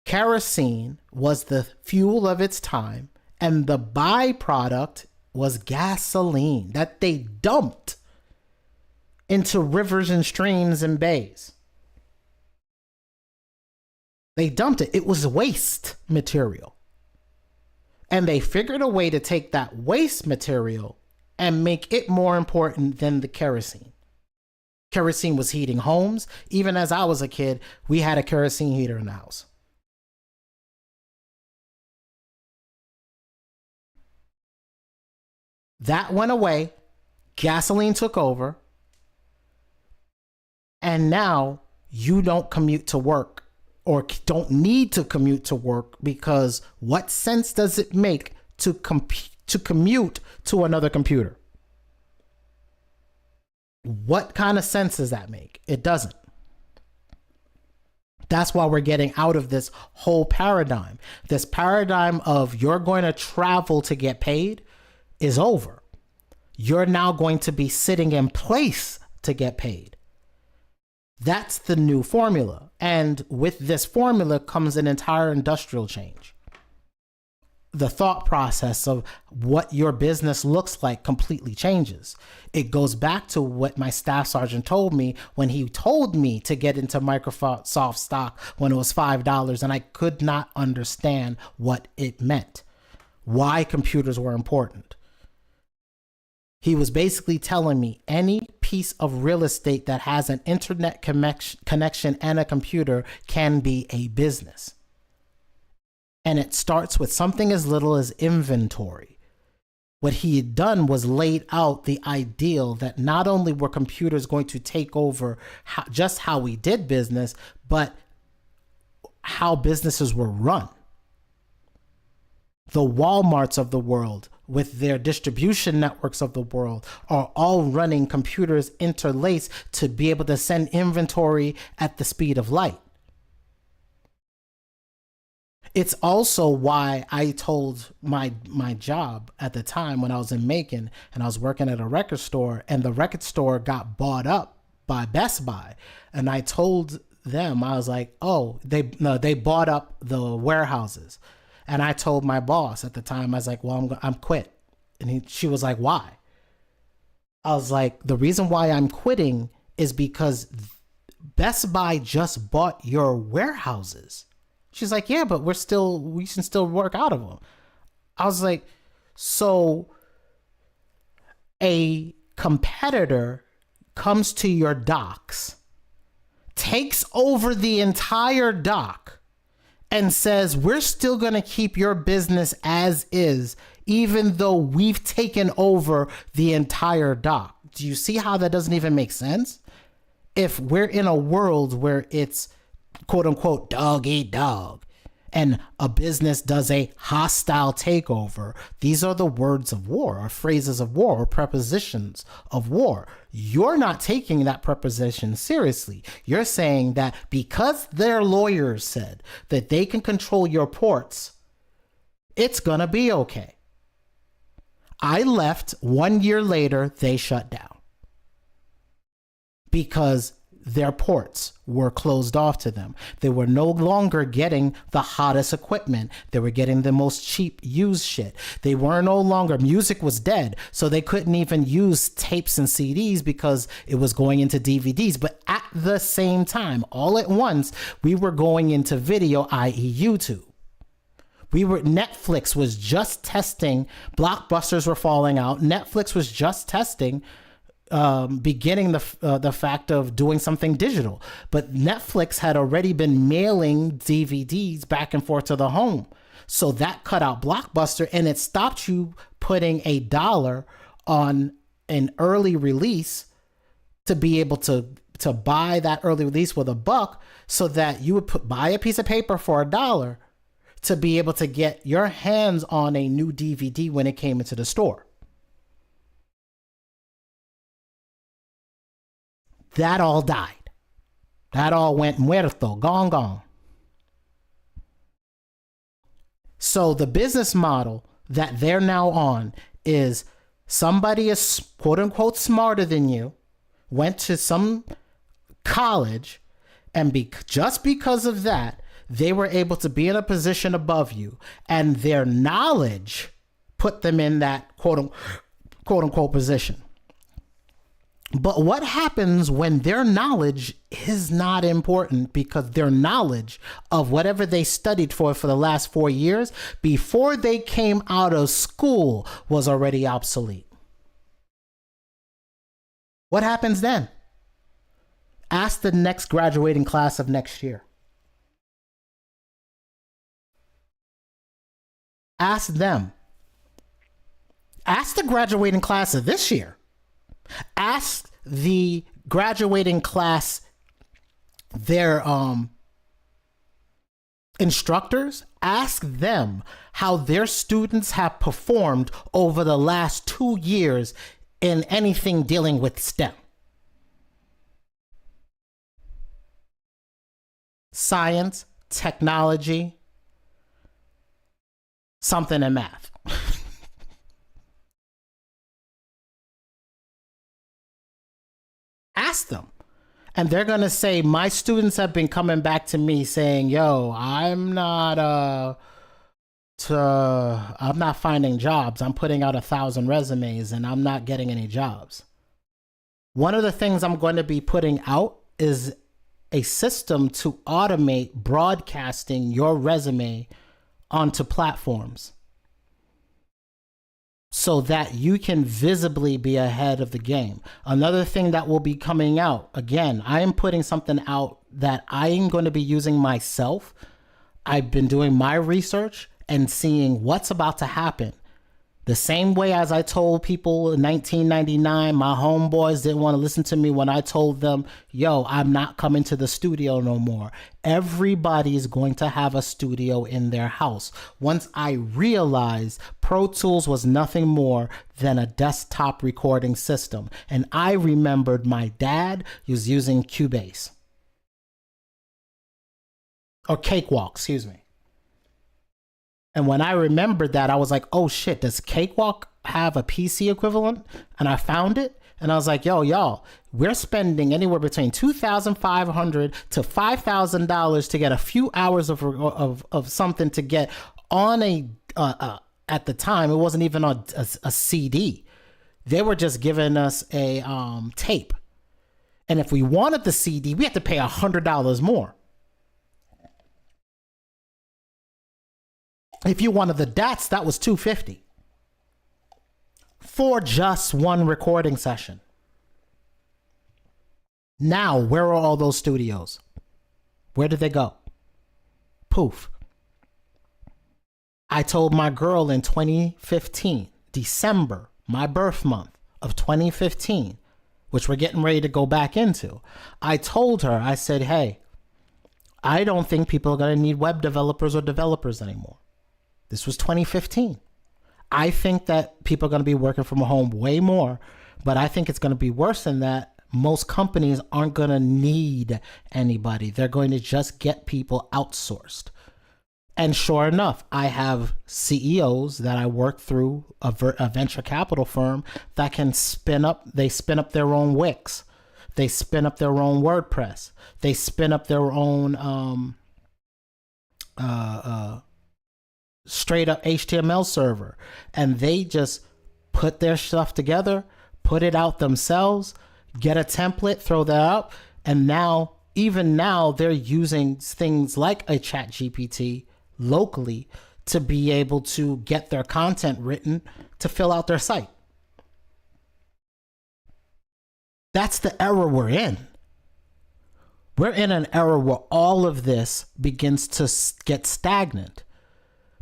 Kerosene was the fuel of its time, and the byproduct was gasoline that they dumped into rivers and streams and bays. They dumped it. It was waste material. And they figured a way to take that waste material and make it more important than the kerosene. Kerosene was heating homes. Even as I was a kid, we had a kerosene heater in the house. That went away. Gasoline took over. And now you don't commute to work or don't need to commute to work, because what sense does it make to commute to another computer? What kind of sense does that make? It doesn't. That's why we're getting out of this whole paradigm. This paradigm of you're going to travel to get paid is over. You're now going to be sitting in place to get paid. That's the new formula. And with this formula comes an entire industrial change. the thought process of what your business looks like completely changes. It goes back to what my staff sergeant told me when he told me to get into Microsoft stock when it was $5, and I could not understand what it meant, why computers were important. He was basically telling me any piece of real estate that has an internet connection and a computer can be a business. And it starts with something as little as inventory. What he had done was laid out the ideal that not only were computers going to take over just how we did business, but how businesses were run. The Walmarts of the world, with their distribution networks of the world, are all running computers interlaced to be able to send inventory at the speed of light. It's also why I told my job at the time when I was in Macon and I was working at a record store, and the record store got bought up by Best Buy. And I told them, I was like, oh, they bought up the warehouses. And I told my boss at the time, I was like, well, I'm quit. And she was like, why? I was like, the reason why I'm quitting is because Best Buy just bought your warehouses. She's like, yeah, but we can still work out of them. I was like, so a competitor comes to your docks, takes over the entire dock, and says, we're still going to keep your business as is, even though we've taken over the entire dock. Do you see how that doesn't even make sense? If we're in a world where it's quote unquote dog eat dog, and a business does a hostile takeover, these are the words of war, or phrases of war, or prepositions of war. You're not taking that preposition seriously. You're saying that because their lawyers said that they can control your ports, it's gonna be okay. I left. 1 year later, they shut down because their ports were closed off to them. They were no longer getting the hottest equipment. They were getting the most cheap used shit. They were no longer, music was dead, so they couldn't even use tapes and CDs because it was going into DVDs. But at the same time, all at once, we were going into video, i.e. YouTube. Netflix was just testing, blockbusters were falling out. Netflix was just testing beginning the fact of doing something digital, but Netflix had already been mailing DVDs back and forth to the home, so that cut out Blockbuster, and it stopped you putting $1 on an early release to be able to buy that early release with $1, so that you would buy a piece of paper for $1 to be able to get your hands on a new DVD when it came into the store. That all died. That all went muerto, gone. So the business model that they're now on is somebody is quote unquote smarter than you, went to some college, and just because of that, they were able to be in a position above you, and their knowledge put them in that quote unquote position. But what happens when their knowledge is not important, because their knowledge of whatever they studied for the last 4 years before they came out of school was already obsolete? What happens then? Ask the next graduating class of next year. Ask them. Ask the graduating class of this year. Ask the graduating class, their instructors, ask them how their students have performed over the last 2 years in anything dealing with STEM. Science, technology, something in math. Ask them. And they're going to say, my students have been coming back to me saying, yo, I'm not I'm not finding jobs. I'm putting out 1,000 resumes and I'm not getting any jobs. One of the things I'm going to be putting out is a system to automate broadcasting your resume onto platforms so that you can visibly be ahead of the game. Another thing that will be coming out, again, I am putting something out that I am going to be using myself. I've been doing my research and seeing what's about to happen. The same way as I told people in 1999, my homeboys didn't want to listen to me when I told them, yo, I'm not coming to the studio no more. Everybody is going to have a studio in their house. Once I realized Pro Tools was nothing more than a desktop recording system. And I remembered my dad was using Cubase. Or Cakewalk, excuse me. And when I remembered that, I was like, oh shit, does Cakewalk have a PC equivalent? And I found it. And I was like, yo, y'all, we're spending anywhere between $2,500 to $5,000 to get a few hours of something to get on at the time, it wasn't even on a CD. They were just giving us a tape. And if we wanted the CD, we had to pay $100 more. If you wanted the DATs, that was $250 for just one recording session. Now, where are all those studios? Where did they go? Poof. I told my girl in 2015, December, my birth month of 2015, which we're getting ready to go back into. I told her, I said, hey, I don't think people are going to need web developers or developers anymore. This was 2015. I think that people are going to be working from home way more, but I think it's going to be worse than that. Most companies aren't going to need anybody. They're going to just get people outsourced. And sure enough, I have CEOs that I work through a venture capital firm that can spin up their own Wix. They spin up their own WordPress. They spin up their own straight up HTML server, and they just put their stuff together, put it out themselves, get a template, throw that up, and even now they're using things like a ChatGPT locally to be able to get their content written to fill out their site. That's the era we're in. We're in an era where all of this begins to get stagnant,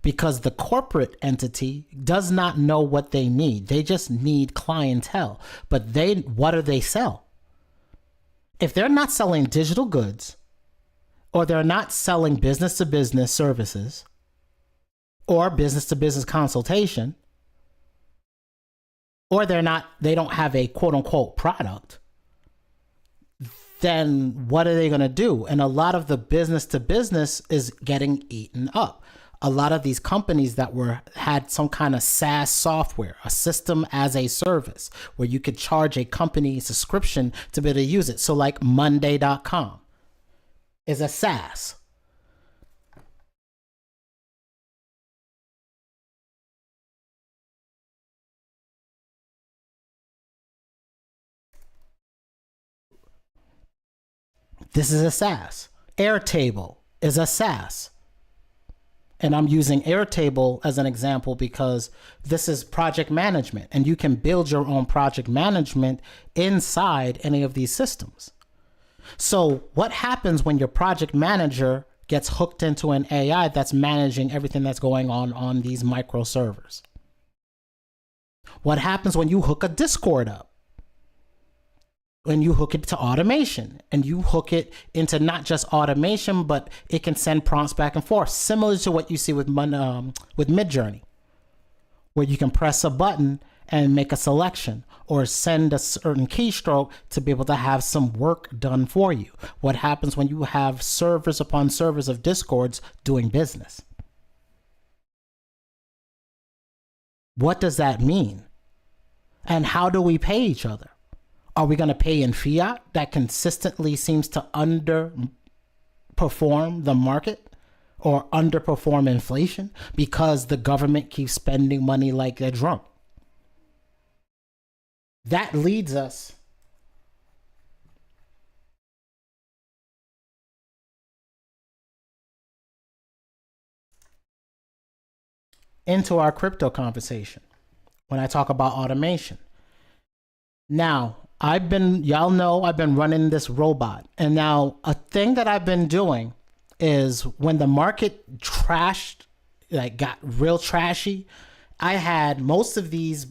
because the corporate entity does not know what they need. They just need clientele. But what do they sell? If they're not selling digital goods, or they're not selling business to business services, or business to business consultation, or they don't have a quote unquote product, then what are they going to do? And a lot of the business to business is getting eaten up. A lot of these companies that had some kind of SaaS software, a system as a service, where you could charge a company subscription to be able to use it. So like Monday.com is a SaaS. This is a SaaS. Airtable is a SaaS. And I'm using Airtable as an example because this is project management, and you can build your own project management inside any of these systems. So what happens when your project manager gets hooked into an AI that's managing everything that's going on these micro servers? What happens when you hook a Discord up? When you hook it to automation, and you hook it into not just automation, but it can send prompts back and forth, similar to what you see with Midjourney, where you can press a button and make a selection or send a certain keystroke to be able to have some work done for you. What happens when you have servers upon servers of Discords doing business? What does that mean? And how do we pay each other? Are we going to pay in fiat that consistently seems to underperform the market? or underperform inflation because the government keeps spending money like they're drunk. That leads us into our crypto conversation when I talk about automation. Now, y'all know I've been running this robot. And now a thing that I've been doing is when the market trashed, like got real trashy, I had most of these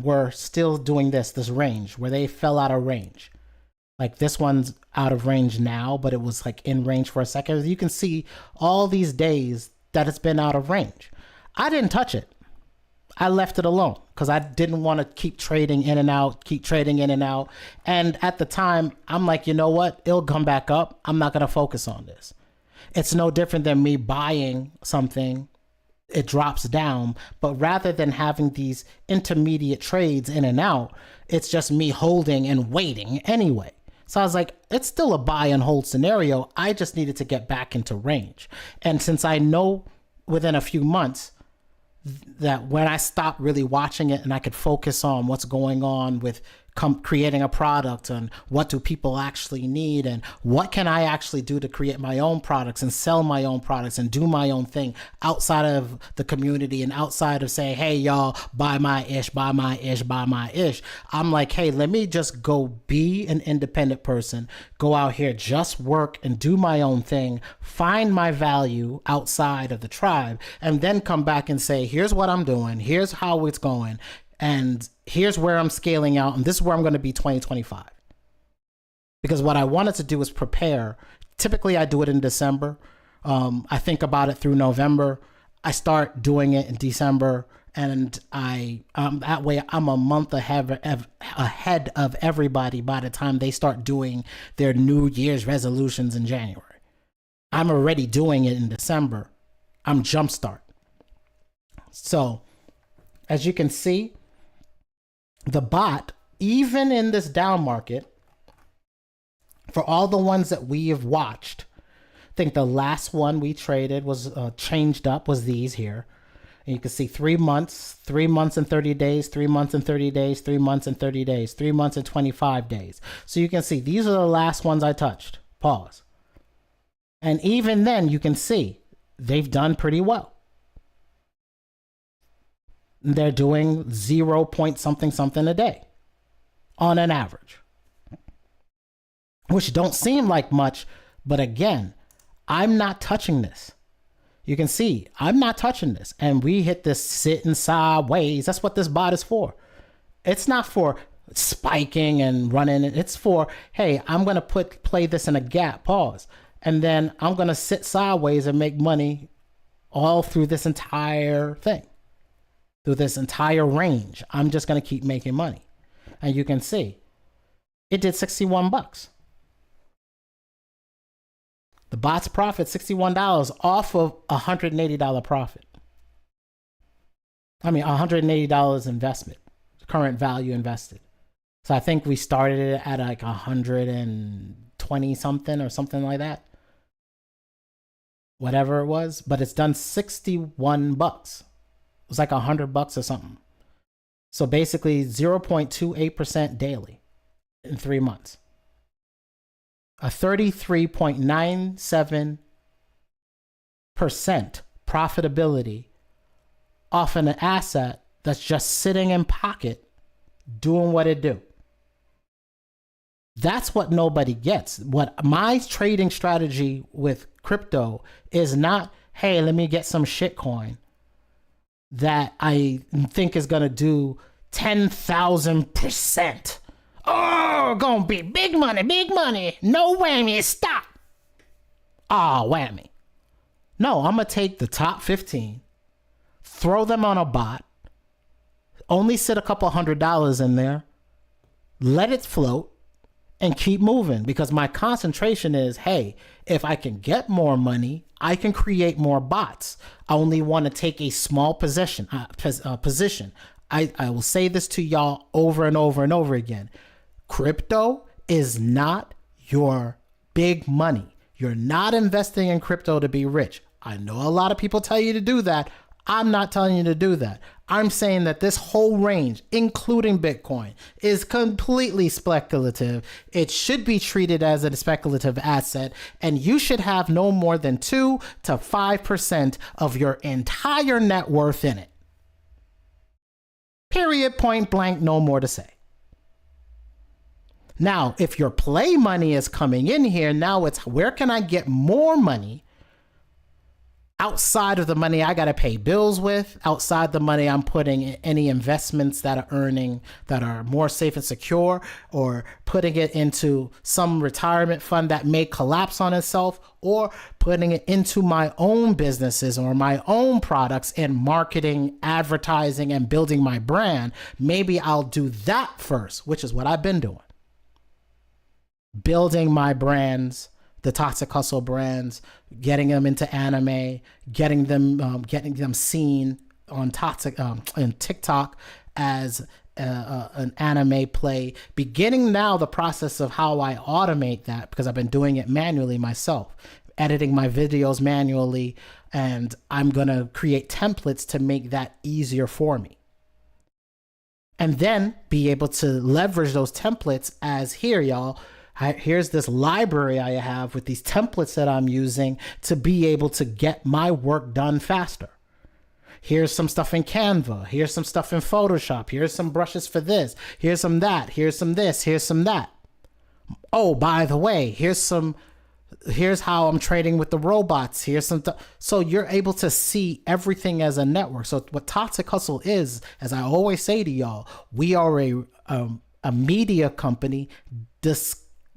were still doing this range where they fell out of range. Like this one's out of range now, but it was like in range for a second. You can see all these days that it's been out of range. I didn't touch it. I left it alone because I didn't want to keep trading in and out. And at the time, I'm like, you know what? It'll come back up. I'm not going to focus on this. It's no different than me buying something. It drops down. But rather than having these intermediate trades in and out, it's just me holding and waiting anyway. So I was like, it's still a buy and hold scenario. I just needed to get back into range. And since I know within a few months that when I stopped really watching it and I could focus on what's going on with creating a product and what do people actually need and what can I actually do to create my own products and sell my own products and do my own thing outside of the community and outside of saying, hey, y'all, buy my ish. I'm like, hey, let me just go be an independent person, go out here, just work and do my own thing, find my value outside of the tribe, and then come back and say, here's what I'm doing, here's how it's going, and here's where I'm scaling out, and this is where I'm going to be 2025. Because what I wanted to do is prepare. Typically, I do it in December. I think about it through November. I start doing it in December, and that way I'm a month ahead of everybody by the time they start doing their New Year's resolutions in January. I'm already doing it in December. I'm jumpstart. So, as you can see, the bot, even in this down market, for all the ones that we have watched, I think the last one we traded was changed up was these here. And you can see 3 months, 3 months and 30 days, 3 months and 30 days, 3 months and 30 days, 3 months and 25 days. So you can see these are the last ones I touched. Pause. And even then you can see they've done pretty well. They're doing 0 point something a day on an average, which don't seem like much. But again, I'm not touching this. You can see I'm not touching this. And we hit this sitting sideways. That's what this bot is for. It's not for spiking and running. It's for, hey, I'm going to play this in a gap, pause. And then I'm going to sit sideways and make money all through this entire thing. Through this entire range, I'm just going to keep making money. And you can see it did $61. The bot's profit, $61 off of $180 profit. I mean, $180 investment, current value invested. So I think we started it at like 120 something or something like that. Whatever it was, but it's done $61. It was like $100 or something. So basically 0.28% daily in 3 months. A 33.97% profitability off an asset that's just sitting in pocket doing what it do. That's what nobody gets. What my trading strategy with crypto is not, hey, let me get some shitcoin that I think is going to do 10,000%. Oh, gonna be big money. No whammy, stop. Ah, whammy. No, I'm going to take the top 15, throw them on a bot, only sit a couple $100 in there, let it float, and keep moving, because my concentration is, hey, if I can get more money, I can create more bots. I only want to take a small position. I will say this to y'all over and over and over again. Crypto is not your big money. You're not investing in crypto to be rich. I know a lot of people tell you to do that. I'm not telling you to do that. I'm saying that this whole range, including Bitcoin, is completely speculative. It should be treated as a speculative asset, and you should have no more than 2 to 5% of your entire net worth in it. Period, point blank, no more to say. Now, if your play money is coming in here, now it's where can I get more money outside of the money I got to pay bills with, outside the money I'm putting in any investments that are earning, that are more safe and secure, or putting it into some retirement fund that may collapse on itself, or putting it into my own businesses or my own products and marketing, advertising, and building my brand. Maybe I'll do that first, which is what I've been doing. Building my brands, the Toxic Hustle brands, getting them into anime, getting them seen on in TikTok as an anime play. Beginning now the process of how I automate that, because I've been doing it manually myself, editing my videos manually, and I'm gonna create templates to make that easier for me. And then be able to leverage those templates as here, y'all. Here's this library I have with these templates that I'm using to be able to get my work done faster. Here's some stuff in Canva. Here's some stuff in Photoshop. Here's some brushes for this. Here's some that. Here's some this. Here's some that. Oh, by the way, here's how I'm trading with the robots. Here's some. So you're able to see everything as a network. So what Toxic Hustle is, as I always say to y'all, we are a media company.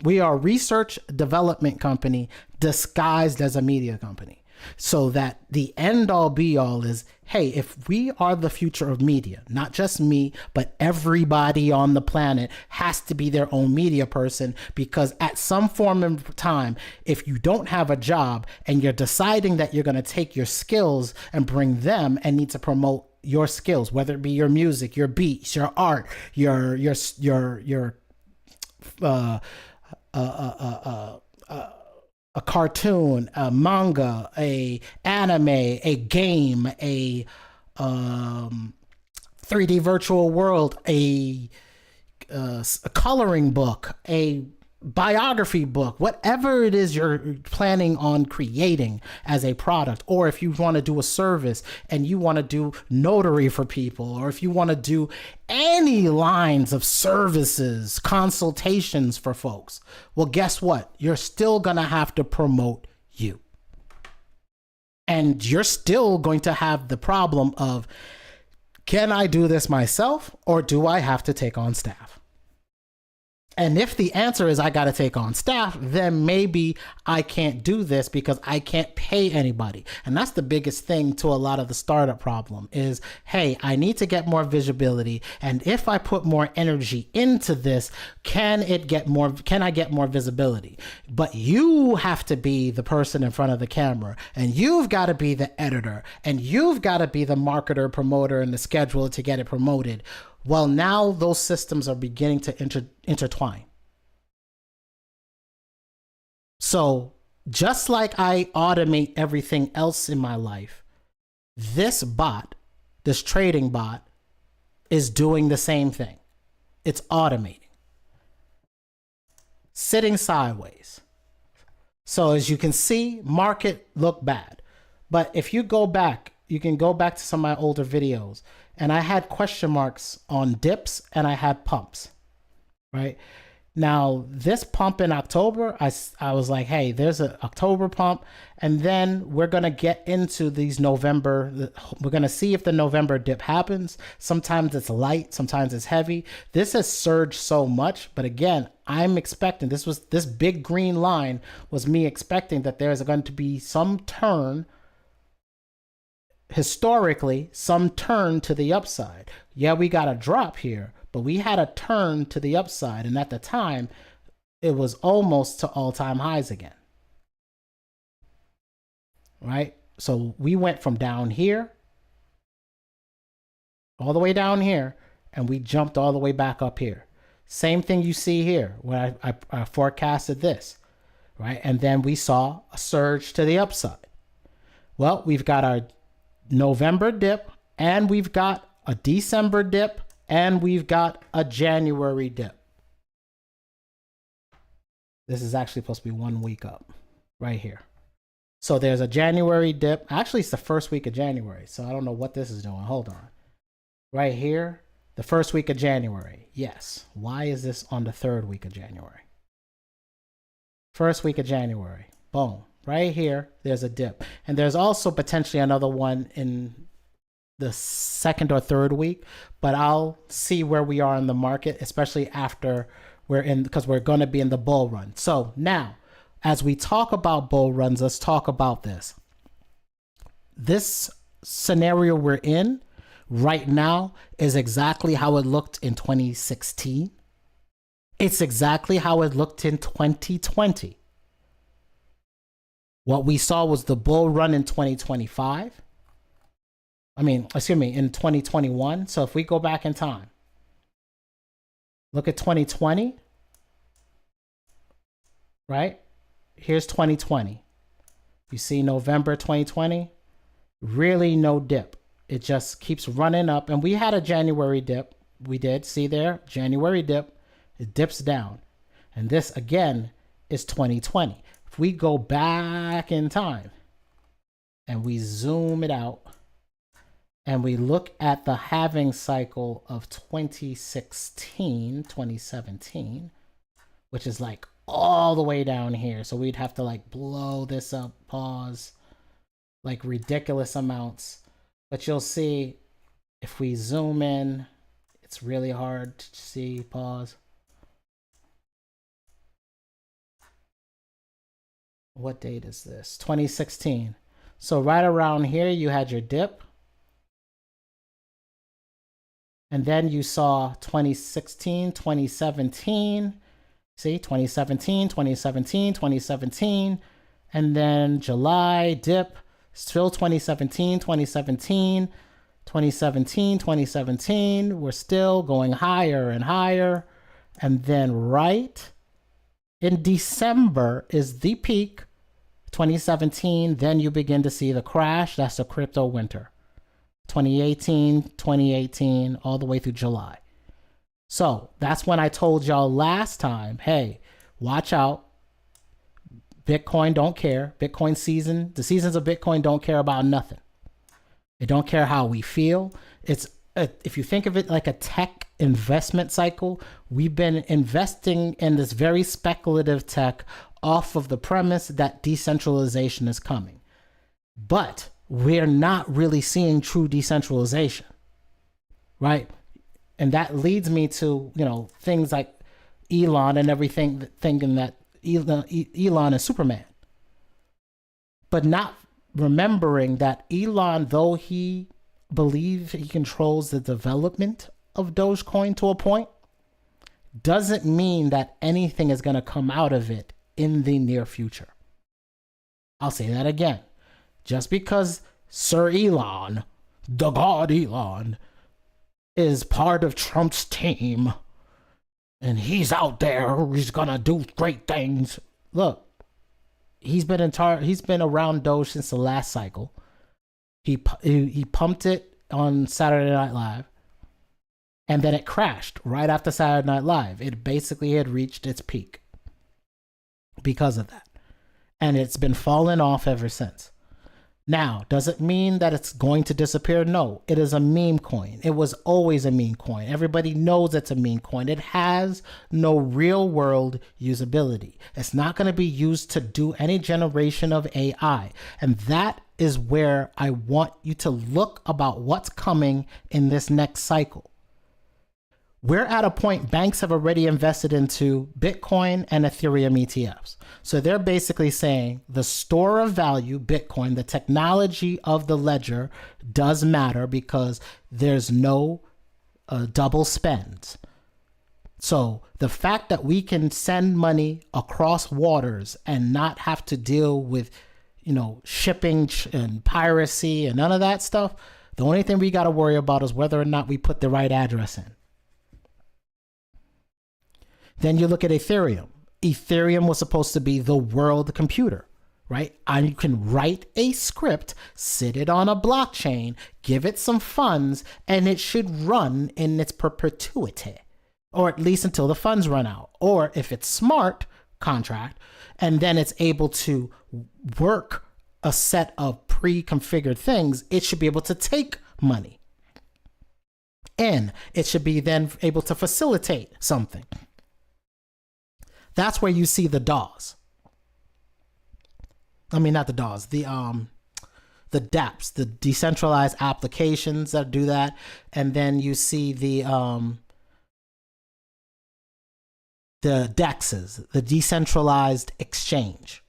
We are a research development company disguised as a media company. So that the end all be all is, hey, if we are the future of media, not just me, but everybody on the planet has to be their own media person, because at some form of time, if you don't have a job and you're deciding that you're going to take your skills and bring them and need to promote your skills, whether it be your music, your beats, your art, your a cartoon, a manga, a anime, a game, a 3D virtual world, a coloring book, a biography book, whatever it is you're planning on creating as a product, or if you want to do a service and you want to do notary for people, or if you want to do any lines of services, consultations for folks, well, guess what? You're still going to have to promote you. And you're still going to have the problem of, can I do this myself, or do I have to take on staff? And if the answer is I got to take on staff, then maybe I can't do this because I can't pay anybody. And that's the biggest thing to a lot of the startup problem is, hey, I need to get more visibility. And if I put more energy into this, can I get more visibility? But you have to be the person in front of the camera, and you've got to be the editor, and you've got to be the marketer, promoter, and the scheduler to get it promoted. Well, now those systems are beginning to intertwine. So just like I automate everything else in my life, this trading bot, is doing the same thing. It's automating. Sitting sideways. So as you can see, market looked bad. But if you go back, you can go back to some of my older videos, and I had question marks on dips and I had pumps, right? Now, this pump in October, I was like, hey, there's an October pump, and then we're going to get into these November. We're going to see if the November dip happens. Sometimes it's light, sometimes it's heavy. This has surged so much, but again, I'm expecting, this big green line was me expecting that there's going to be some turn, historically, some turn to the upside. Yeah, we got a drop here, but we had a turn to the upside. And at the time, it was almost to all-time highs again. Right? So we went from down here, all the way down here, and we jumped all the way back up here. Same thing you see here when I forecasted this. right? And then we saw a surge to the upside. Well, we've got our November dip, and we've got a December dip, and we've got a January dip. This is actually supposed to be 1 week up right here. So there's a January dip. Actually, it's the first week of January. So I don't know what this is doing. Hold on. Right here, the first week of January. Yes. Why is this on the third week of January? First week of January. Boom. Right here, there's a dip. And there's also potentially another one in the second or third week. But I'll see where we are in the market, especially after we're in, because we're going to be in the bull run. So now, as we talk about bull runs, let's talk about this. This scenario we're in right now is exactly how it looked in 2016. It's exactly how it looked in 2020. What we saw was the bull run in 2025. In 2021. So if we go back in time, look at 2020, right? Here's 2020. You see November 2020, really no dip. It just keeps running up. And we had a January dip. We did see there, January dip. It dips down. And this again is 2020. If we go back in time and we zoom it out and we look at the halving cycle of 2017, which is like all the way down here. So we'd have to like blow this up, pause, like ridiculous amounts. But you'll see if we zoom in, it's really hard to see, pause. What date is this? 2016. So right around here, you had your dip. And then you saw 2016, 2017. See, 2017, 2017, 2017. And then July, dip. Still 2017, 2017, 2017, 2017. We're still going higher and higher. And then right in December is the peak, 2017. Then you begin to see the crash. That's the crypto winter. 2018, all the way through July. So that's when I told y'all last time, hey, watch out. Bitcoin don't care. Bitcoin season, the seasons of Bitcoin don't care about nothing. They don't care how we feel. If you think of it like a tech investment cycle, we've been investing in this very speculative tech off of the premise that decentralization is coming. But we're not really seeing true decentralization, right? And that leads me to, things like Elon and everything, thinking that Elon is Superman. But not remembering that Elon, though he believes he controls the development of Dogecoin to a point, doesn't mean that anything is going to come out of it in the near future. I'll say that again. Just because Sir Elon, the god Elon, is part of Trump's team and he's out there, he's gonna do great things. Look, he's been around Doge since the last cycle. He pumped it on Saturday Night Live, and then it crashed right after Saturday Night Live. It basically had reached its peak because of that, and it's been falling off ever since. Now, does it mean that it's going to disappear? No, it is a meme coin. It was always a meme coin. Everybody knows it's a meme coin. It has no real world usability. It's not going to be used to do any generation of AI. And that is where I want you to look about what's coming in this next cycle. We're at a point, banks have already invested into Bitcoin and Ethereum ETFs. So they're basically saying the store of value, Bitcoin, the technology of the ledger does matter because there's no double spends. So the fact that we can send money across waters and not have to deal with, shipping and piracy and none of that stuff, the only thing we got to worry about is whether or not we put the right address in. Then you look at Ethereum. Ethereum was supposed to be the world computer, right? And you can write a script, sit it on a blockchain, give it some funds, and it should run in its perpetuity, or at least until the funds run out. Or if it's smart contract, and then it's able to work a set of pre-configured things, it should be able to take money. And it should be then able to facilitate something. That's where you see the DAOs. I mean, not the DAOs, the dApps, the decentralized applications that do that. And then you see the DEXs, the decentralized exchange,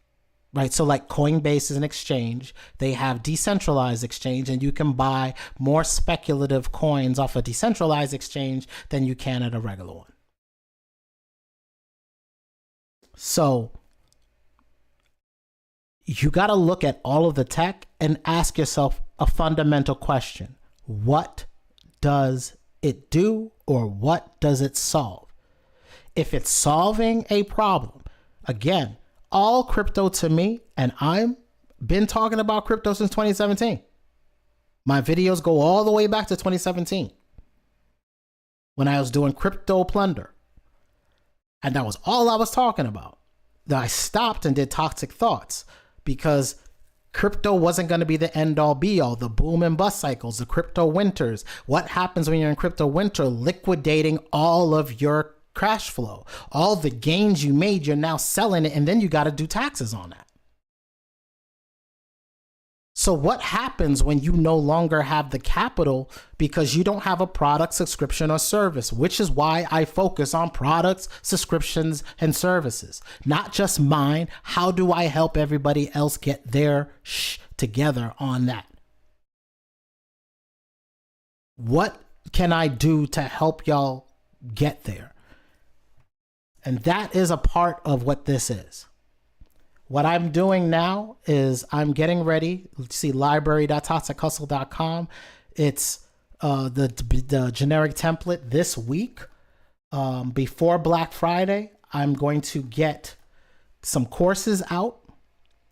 right? So like Coinbase is an exchange. They have decentralized exchange, and you can buy more speculative coins off a decentralized exchange than you can at a regular one. So you got to look at all of the tech and ask yourself a fundamental question. What does it do, or what does it solve? If it's solving a problem, again, all crypto to me, and I've been talking about crypto since 2017. My videos go all the way back to 2017 when I was doing crypto plunder. And that was all I was talking about. Then I stopped and did Toxic Thoughts because crypto wasn't going to be the end all be all, the boom and bust cycles, the crypto winters. What happens when you're in crypto winter? Liquidating all of your cash flow. All the gains you made, you're now selling it, and then you got to do taxes on that. So what happens when you no longer have the capital because you don't have a product, subscription, or service, which is why I focus on products, subscriptions, and services, not just mine. How do I help everybody else get their together on that? What can I do to help y'all get there? And that is a part of what this is. What I'm doing now is I'm getting ready. See library.toxichustle.com. It's the generic template this week. Before Black Friday, I'm going to get some courses out.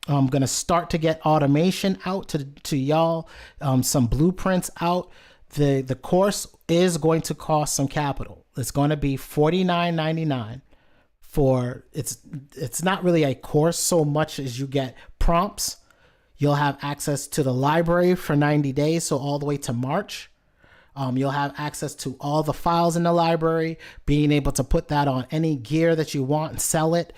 I'm going to start to get automation out to y'all, some blueprints out. The course is going to cost some capital. It's going to be $49.99. It's not really a course so much as you get prompts. You'll have access to the library for 90 days, so all the way to March. You'll have access to all the files in the library, being able to put that on any gear that you want and sell it.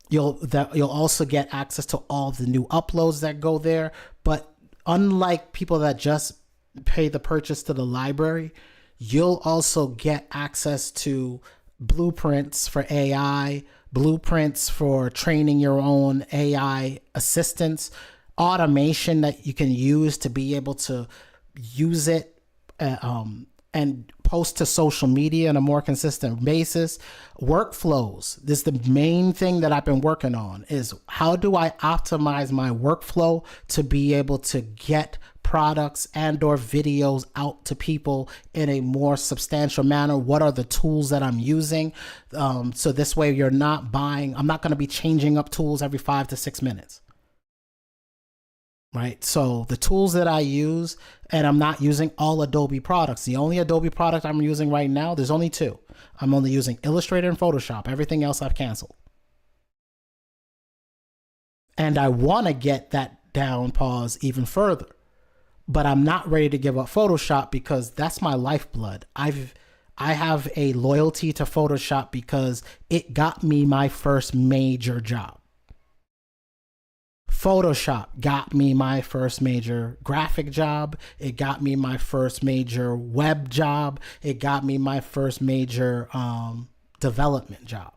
You'll also get access to all the new uploads that go there. But unlike people that just pay the purchase to the library, you'll also get access to blueprints for AI, blueprints for training your own AI assistants, automation that you can use to be able to use it and post to social media on a more consistent basis. Workflows. This is the main thing that I've been working on, is how do I optimize my workflow to be able to get products and or videos out to people in a more substantial manner. What are the tools that I'm using? So this way you're not buying, I'm not going to be changing up tools every 5 to 6 minutes. Right? So the tools that I use, and I'm not using all Adobe products. The only Adobe product I'm using right now, there's only 2. I'm only using Illustrator and Photoshop. Everything else I've canceled. And I want to get that down pause even further. But I'm not ready to give up Photoshop because that's my lifeblood. I have a loyalty to Photoshop because it got me my first major job. Photoshop got me my first major graphic job. It got me my first major web job. It got me my first major development job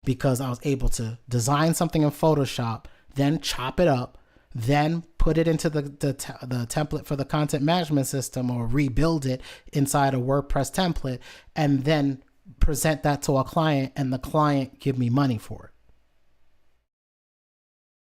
because I was able to design something in Photoshop, then chop it up, then put it into the template for the content management system, or rebuild it inside a WordPress template, and then present that to a client, and the client give me money for it.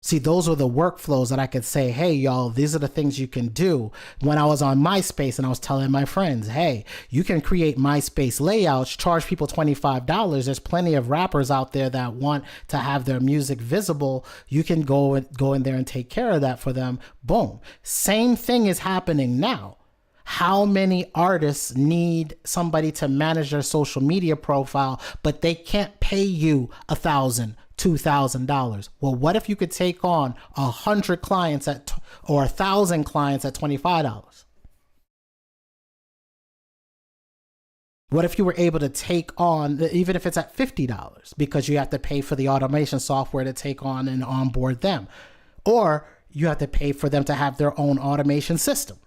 See, those were the workflows that I could say, hey, y'all, these are the things you can do. When I was on MySpace and I was telling my friends, hey, you can create MySpace layouts, charge people $25. There's plenty of rappers out there that want to have their music visible. You can go in there and take care of that for them. Boom. Same thing is happening now. How many artists need somebody to manage their social media profile, but they can't pay you $1,000, $2,000? Well, what if you could take on 100 clients or 1,000 clients at $25? What if you were able to take on, even if it's at $50, because you have to pay for the automation software to take on and onboard them, or you have to pay for them to have their own automation system?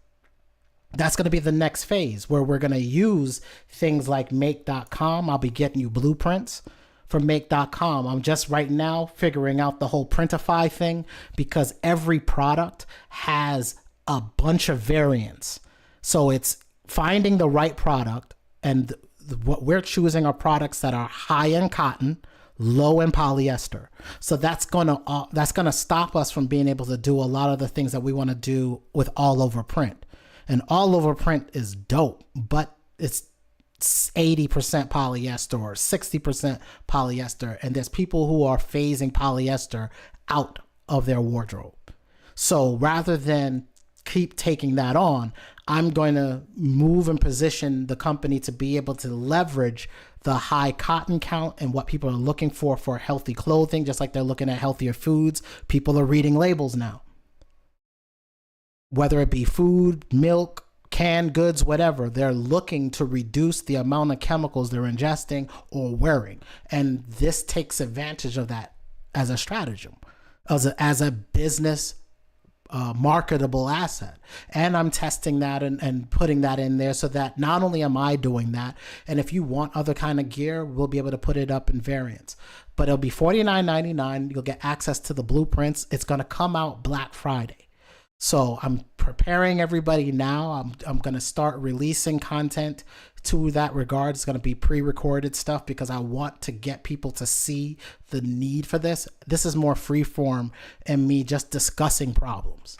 That's going to be the next phase, where we're going to use things like make.com. I'll be getting you blueprints for make.com. I'm just right now figuring out the whole Printify thing, because every product has a bunch of variants. So it's finding the right product, and what we're choosing are products that are high in cotton, low in polyester. So that's gonna stop us from being able to do a lot of the things that we want to do with all over print. And all over print is dope, but it's 80% polyester or 60% polyester. And there's people who are phasing polyester out of their wardrobe. So rather than keep taking that on, I'm going to move and position the company to be able to leverage the high cotton count and what people are looking for healthy clothing, just like they're looking at healthier foods. People are reading labels now. Whether it be food, milk, canned goods, whatever, they're looking to reduce the amount of chemicals they're ingesting or wearing. And this takes advantage of that as a stratagem, as a business marketable asset. And I'm testing that and putting that in there, so that not only am I doing that, and if you want other kind of gear, we'll be able to put it up in variants. But it'll be $49.99. You'll get access to the blueprints. It's going to come out Black Friday. So I'm preparing everybody now. I'm going to start releasing content to that regard. It's going to be pre-recorded stuff, because I want to get people to see the need for this. This is more free form and me just discussing problems.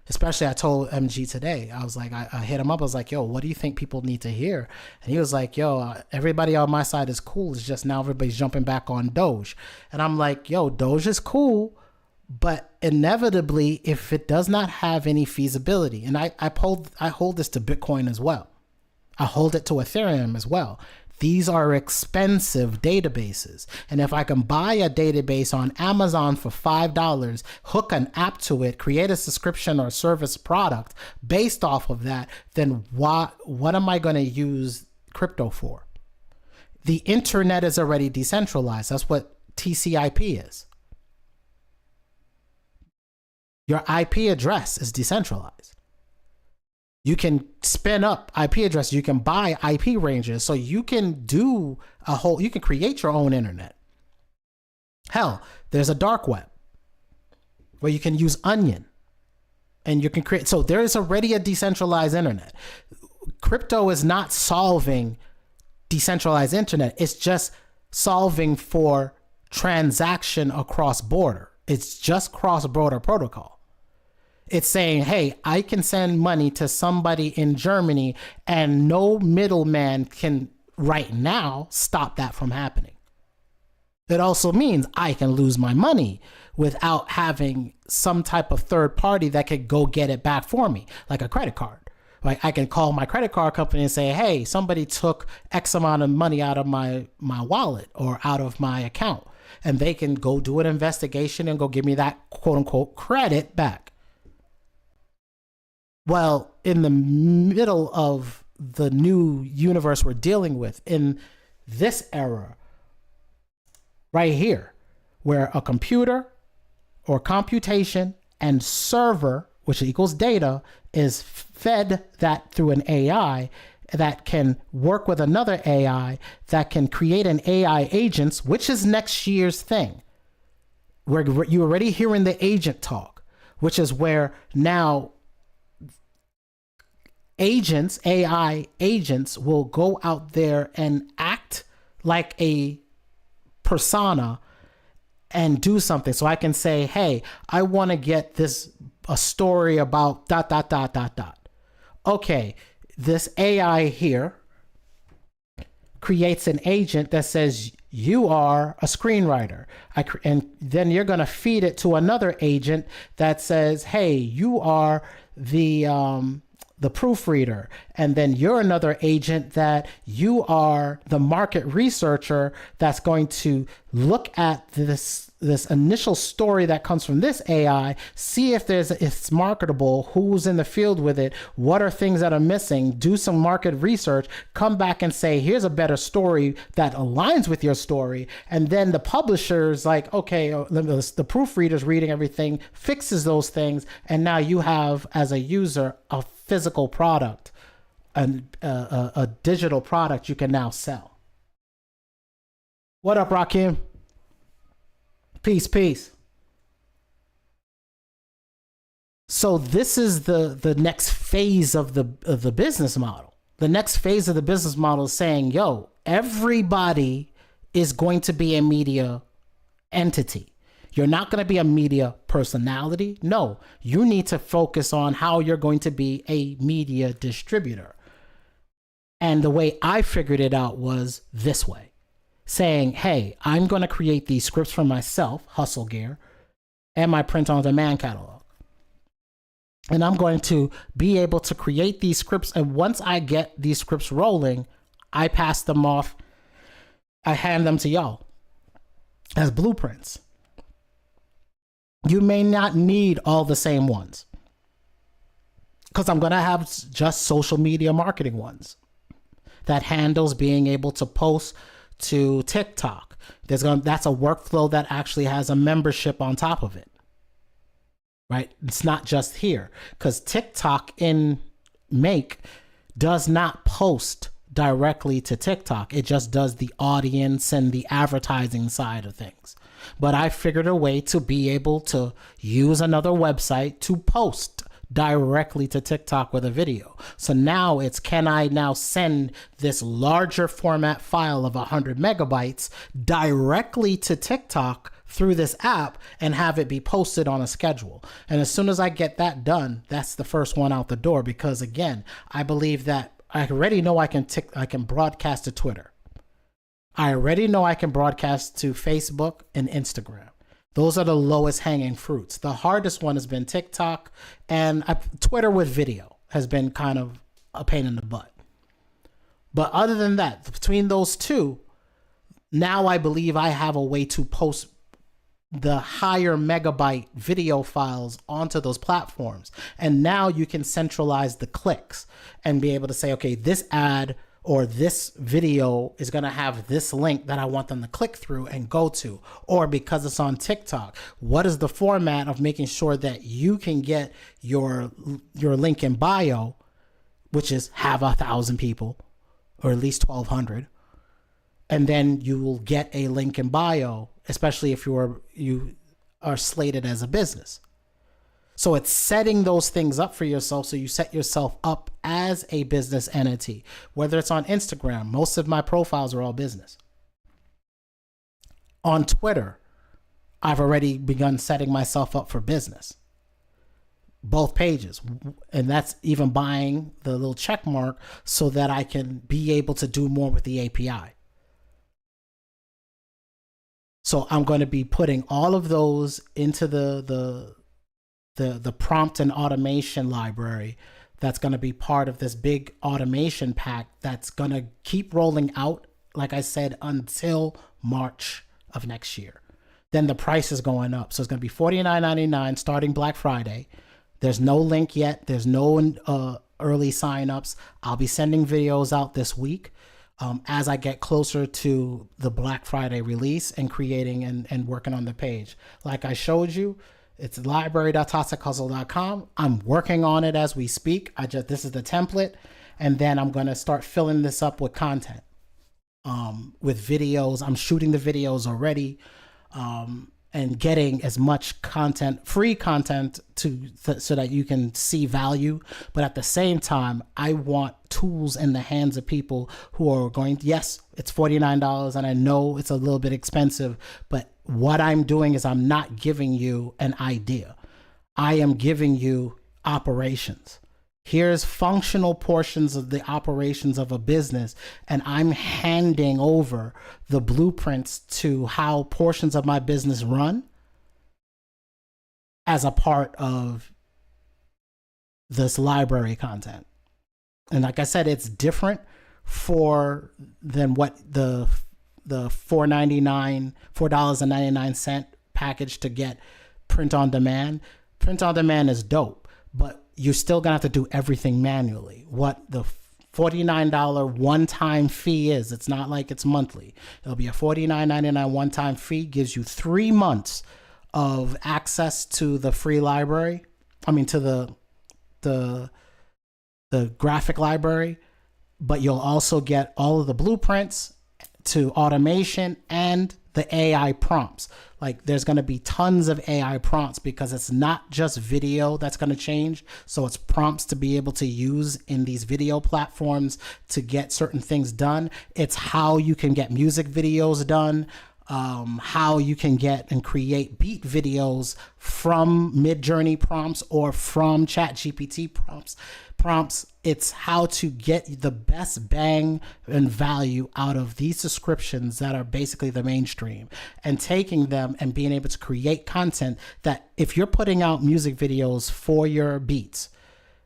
Especially, I told MG today, I was like, I hit him up. I was like, yo, what do you think people need to hear? And he was like, yo, everybody on my side is cool. It's just now everybody's jumping back on Doge. And I'm like, yo, Doge is cool, but inevitably, if it does not have any feasibility, and I hold this to Bitcoin as well. I hold it to Ethereum as well. These are expensive databases. And if I can buy a database on Amazon for $5, hook an app to it, create a subscription or service product based off of that, then what am I going to use crypto for? The internet is already decentralized. That's what TCP is. Your IP address is decentralized. You can spin up IP addresses. You can buy IP ranges. So you can do you can create your own internet. Hell, there's a dark web where you can use Onion and you can create. So there is already a decentralized internet. Crypto is not solving decentralized internet. It's just solving for transaction across border. It's just cross-border protocol. It's saying, hey, I can send money to somebody in Germany and no middleman can right now stop that from happening. It also means I can lose my money without having some type of third party that could go get it back for me, like a credit card. Like I can call my credit card company and say, hey, somebody took X amount of money out of my wallet or out of my account. And they can go do an investigation and go give me that quote unquote credit back. Well, in the middle of the new universe we're dealing with, in this era right here, where a computer or computation and server, which equals data, is fed that through an AI that can work with another AI that can create an AI agents, which is next year's thing. You're already hearing the agent talk, which is where now agents, AI agents, will go out there and act like a persona and do something. So I can say, hey, I want to get a story about dot, dot, dot, dot, dot. Okay, this AI here creates an agent that says you are a screenwriter. And then you're going to feed it to another agent that says, hey, you are the proofreader. And then you're another agent that you are the market researcher that's going to look at this initial story that comes from this AI, see if it's marketable, who's in the field with it, what are things that are missing, do some market research, come back and say, here's a better story that aligns with your story. And then the publisher's like, okay, the proofreader's reading everything, fixes those things. And now you have, as a user, a physical product, a digital product you can now sell. What up, Rakim? Peace. So this is the next phase of the business model. The next phase of the business model is saying, yo, everybody is going to be a media entity. You're not going to be a media personality. No, you need to focus on how you're going to be a media distributor. And the way I figured it out was this way. Saying, hey, I'm going to create these scripts for myself, Hustle Gear, and my print on demand catalog. And I'm going to be able to create these scripts. And once I get these scripts rolling, I pass them off. I hand them to y'all as blueprints. You may not need all the same ones because I'm going to have just social media marketing ones that handles being able to post to TikTok. That's a workflow that actually has a membership on top of it, right? It's not just here because TikTok in Make does not post directly to TikTok. It just does the audience and the advertising side of things. But I figured a way to be able to use another website to post directly to TikTok with a video. So now it's, can I now send this larger format file of 100 megabytes directly to TikTok through this app and have it be posted on a schedule? And as soon as I get that done, that's the first one out the door, because again, I believe that I already know I can broadcast to Twitter. I already know I can broadcast to Facebook and Instagram. Those are the lowest hanging fruits. The hardest one has been TikTok, and Twitter with video has been kind of a pain in the butt. But other than that, between those two, now I believe I have a way to post the higher megabyte video files onto those platforms. And now you can centralize the clicks and be able to say, okay, this ad or this video is going to have this link that I want them to click through and go to. Or because it's on TikTok, what is the format of making sure that you can get your link in bio, which is have 1,000 people or at least 1,200. And then you will get a link in bio, especially if you are slated as a business. So it's setting those things up for yourself. So you set yourself up as a business entity, whether it's on Instagram. Most of my profiles are all business. On Twitter, I've already begun setting myself up for business. Both pages. And that's even buying the little check mark so that I can be able to do more with the API. So I'm going to be putting all of those into the prompt and automation library that's going to be part of this big automation pack that's going to keep rolling out, like I said, until March of next year. Then the price is going up. So it's going to be $49.99 starting Black Friday. There's no link yet. There's no early signups. I'll be sending videos out this week as I get closer to the Black Friday release and creating and working on the page. Like I showed you, it's library.toxichustle.com. I'm working on it as we speak. This is the template, and then I'm going to start filling this up with content, with videos. I'm shooting the videos already, and and getting as much content, free content so that you can see value. But at the same time, I want tools in the hands of people who are going, yes, it's $49 and I know it's a little bit expensive, but what I'm doing is I'm not giving you an idea. I am giving you operations. Here's functional portions of the operations of a business, and I'm handing over the blueprints to how portions of my business run as a part of this library content. And like I said, it's different than what the $4.99 package to get print on demand. Print on demand is dope, but you're still gonna have to do everything manually. What the $49 one-time fee is, it's not like it's monthly. It'll be a $49.99 one-time fee, gives you 3 months of access to the free library. I mean, to the graphic library, but you'll also get all of the blueprints to automation and the AI prompts. Like, there's going to be tons of AI prompts because it's not just video that's going to change. So it's prompts to be able to use in these video platforms to get certain things done. It's how you can get music videos done, how you can get and create beat videos from Midjourney prompts or from ChatGPT prompts. It's how to get the best bang and value out of these subscriptions that are basically the mainstream, and taking them and being able to create content that, if you're putting out music videos for your beats,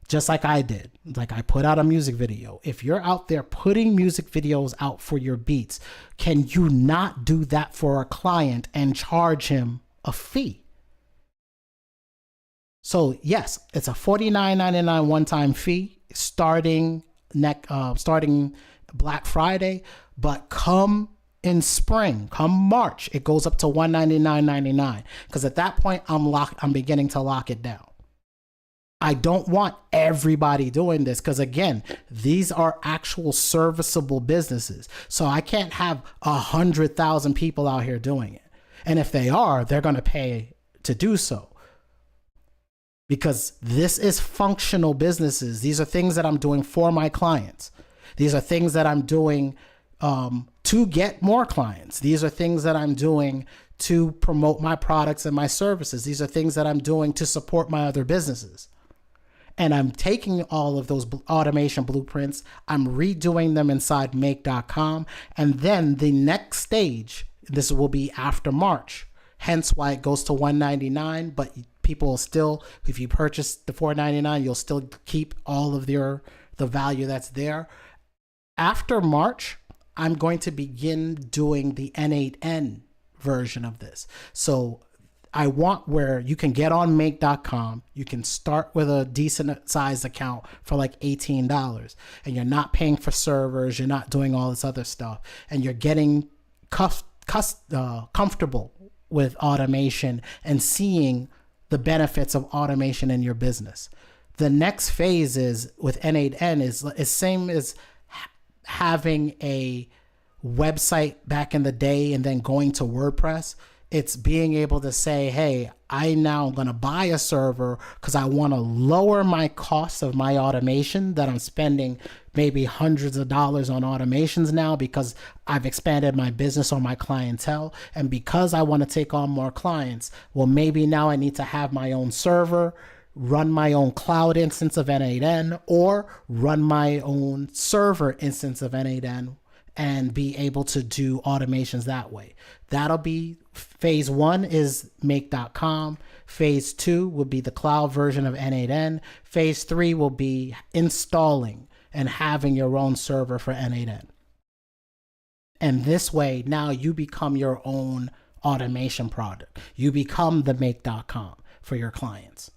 just like I did, like I put out a music video. If you're out there putting music videos out for your beats, can you not do that for a client and charge him a fee? So yes, it's a $49.99 one-time fee starting Black Friday, but come in spring, come March, it goes up to $199.99, because at that point I'm beginning to lock it down. I don't want everybody doing this, because again, these are actual serviceable businesses. So I can't have 100,000 people out here doing it. And if they are, they're going to pay to do so, because this is functional businesses. These are things that I'm doing for my clients. These are things that I'm doing to get more clients. These are things that I'm doing to promote my products and my services. These are things that I'm doing to support my other businesses. And I'm taking all of those automation blueprints, I'm redoing them inside make.com. And then the next stage, this will be after March, hence why it goes to $199. But people will still, if you purchase the $4.99, you'll still keep all of the value that's there. After March, I'm going to begin doing the N8N version of this. So I want where you can get on make.com, you can start with a decent sized account for like $18, and you're not paying for servers, you're not doing all this other stuff, and you're getting comfortable with automation and seeing the benefits of automation in your business. The next phase is with N8N is same as having a website back in the day and then going to WordPress. It's being able to say, hey, I now am going to buy a server because I want to lower my cost of my automation that I'm spending maybe hundreds of dollars on automations now because I've expanded my business or my clientele. And because I want to take on more clients, well, maybe now I need to have my own server, run my own cloud instance of N8N, or run my own server instance of N8N and be able to do automations that way. That'll be phase one is make.com. Phase two will be the cloud version of N8N. Phase three will be installing and having your own server for N8N. And this way, now you become your own automation product. You become the make.com for your clients.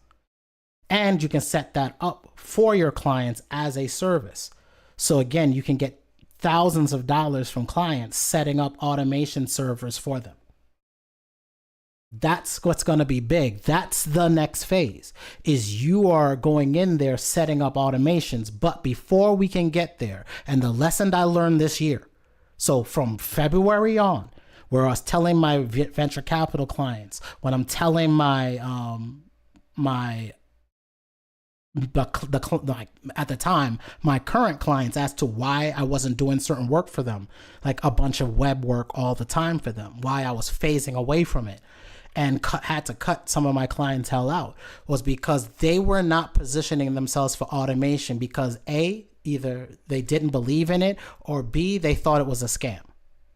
And you can set that up for your clients as a service. So again, you can get thousands of dollars from clients setting up automation servers for them. That's what's going to be big. That's the next phase, is you are going in there setting up automations. But before we can get there, and the lesson I learned this year, so from February on, where I was telling my venture capital clients, when I'm telling my like at the time, my current clients as to why I wasn't doing certain work for them, like a bunch of web work all the time for them, why I was phasing away from it and had to cut some of my clientele out, was because they were not positioning themselves for automation because A, either they didn't believe in it, or B, they thought it was a scam.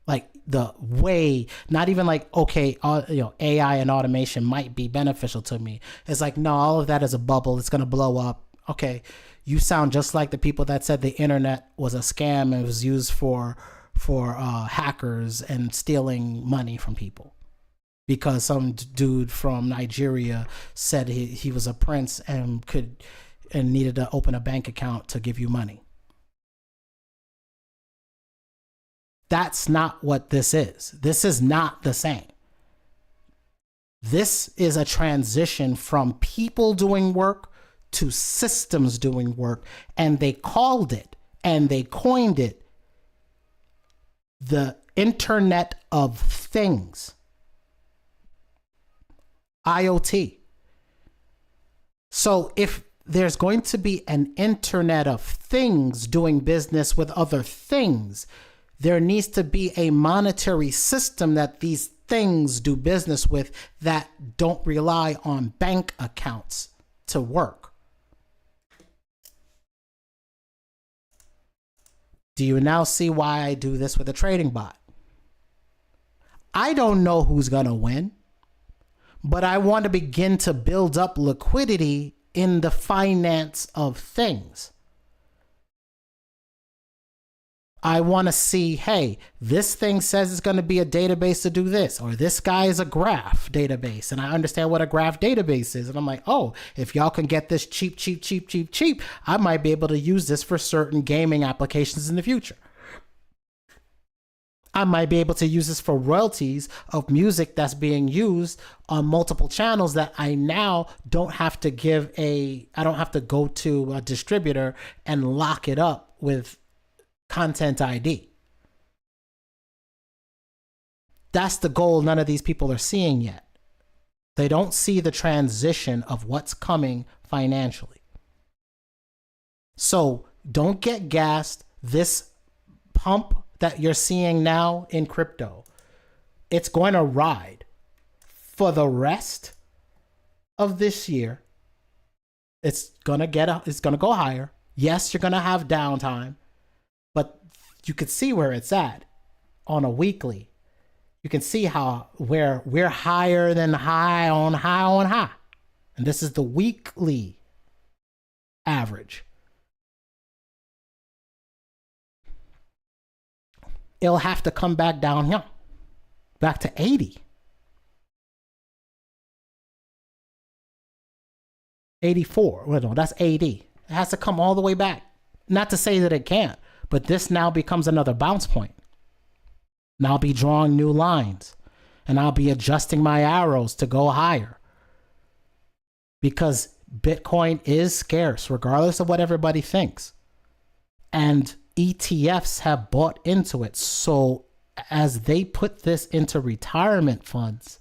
Like the way, not even like, okay, AI and automation might be beneficial to me. It's like, no, all of that is a bubble. It's going to blow up. Okay. You sound just like the people that said the internet was a scam and was used for hackers and stealing money from people. Because some dude from Nigeria said he was a prince and needed to open a bank account to give you money. That's not what this is. This is not the same. This is a transition from people doing work to systems doing work, and they called it and they coined it the Internet of Things, IoT. So if there's going to be an Internet of Things doing business with other things, there needs to be a monetary system that these things do business with that don't rely on bank accounts to work. Do you now see why I do this with a trading bot? I don't know who's going to win, but I want to begin to build up liquidity in the finance of things. I want to see, hey, this thing says it's going to be a database to do this, or this guy is a graph database, and I understand what a graph database is. And I'm like, oh, if y'all can get this cheap, I might be able to use this for certain gaming applications in the future. I might be able to use this for royalties of music that's being used on multiple channels that I now don't have to I don't have to go to a distributor and lock it up with Content ID. That's the goal none of these people are seeing yet. They don't see the transition of what's coming financially. So don't get gassed. This pump that you're seeing now in crypto, it's going to ride for the rest of this year. It's going to go higher. Yes, you're going to have downtime. But you could see where it's at on a weekly. You can see where we're higher than high on high. And this is the weekly average. It'll have to come back down here, back to 80. 84. Well, no, that's 80. It has to come all the way back. Not to say that it can't. But this now becomes another bounce point. And I'll be drawing new lines. And I'll be adjusting my arrows to go higher. Because Bitcoin is scarce, regardless of what everybody thinks. And ETFs have bought into it. So as they put this into retirement funds,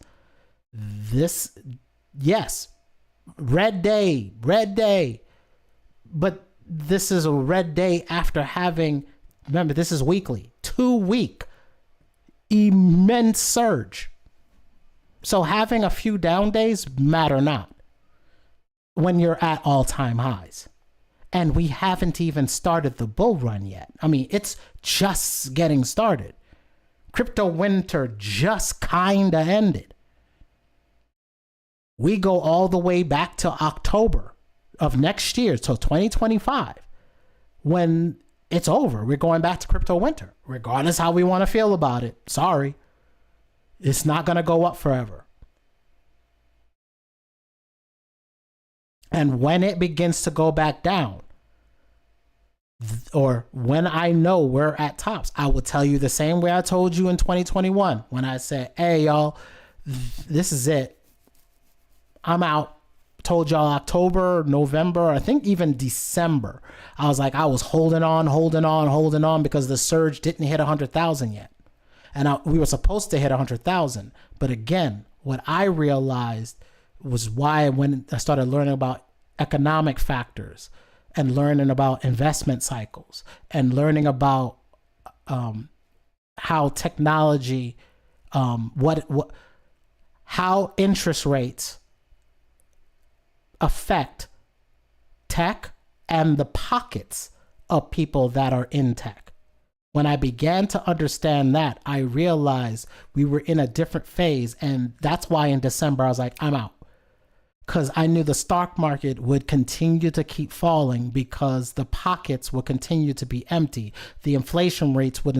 yes, red day. But this is a red day after having, remember, this is weekly, 2-week immense surge. So having a few down days matter not when you're at all-time highs. And we haven't even started the bull run yet. I mean, it's just getting started. Crypto winter just kind of ended. We go all the way back to October of next year, so 2025, when it's over. We're going back to crypto winter, regardless how we want to feel about it. Sorry. It's not going to go up forever. And when it begins to go back down, or when I know we're at tops, I will tell you the same way I told you in 2021 when I said, hey, y'all, this is it. I'm out. Told y'all October, November, I think even December. I was like, I was holding on because the surge didn't hit 100,000 yet. And we were supposed to hit 100,000. But again, what I realized was why when I started learning about economic factors and learning about investment cycles and learning about how technology, how interest rates affect tech and the pockets of people that are in tech. When I began to understand that, I realized we were in a different phase. And that's why in December, I was like, I'm out. Because I knew the stock market would continue to keep falling because the pockets would continue to be empty. The inflation rates would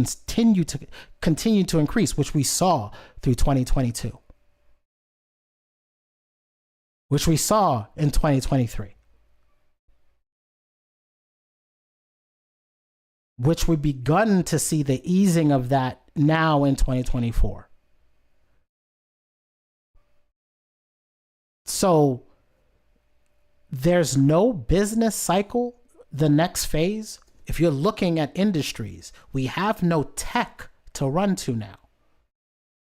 continue to increase, which we saw through 2022. Which we saw in 2023. Which we've begun to see the easing of that now in 2024. So there's no business cycle the next phase. If you're looking at industries, we have no tech to run to now.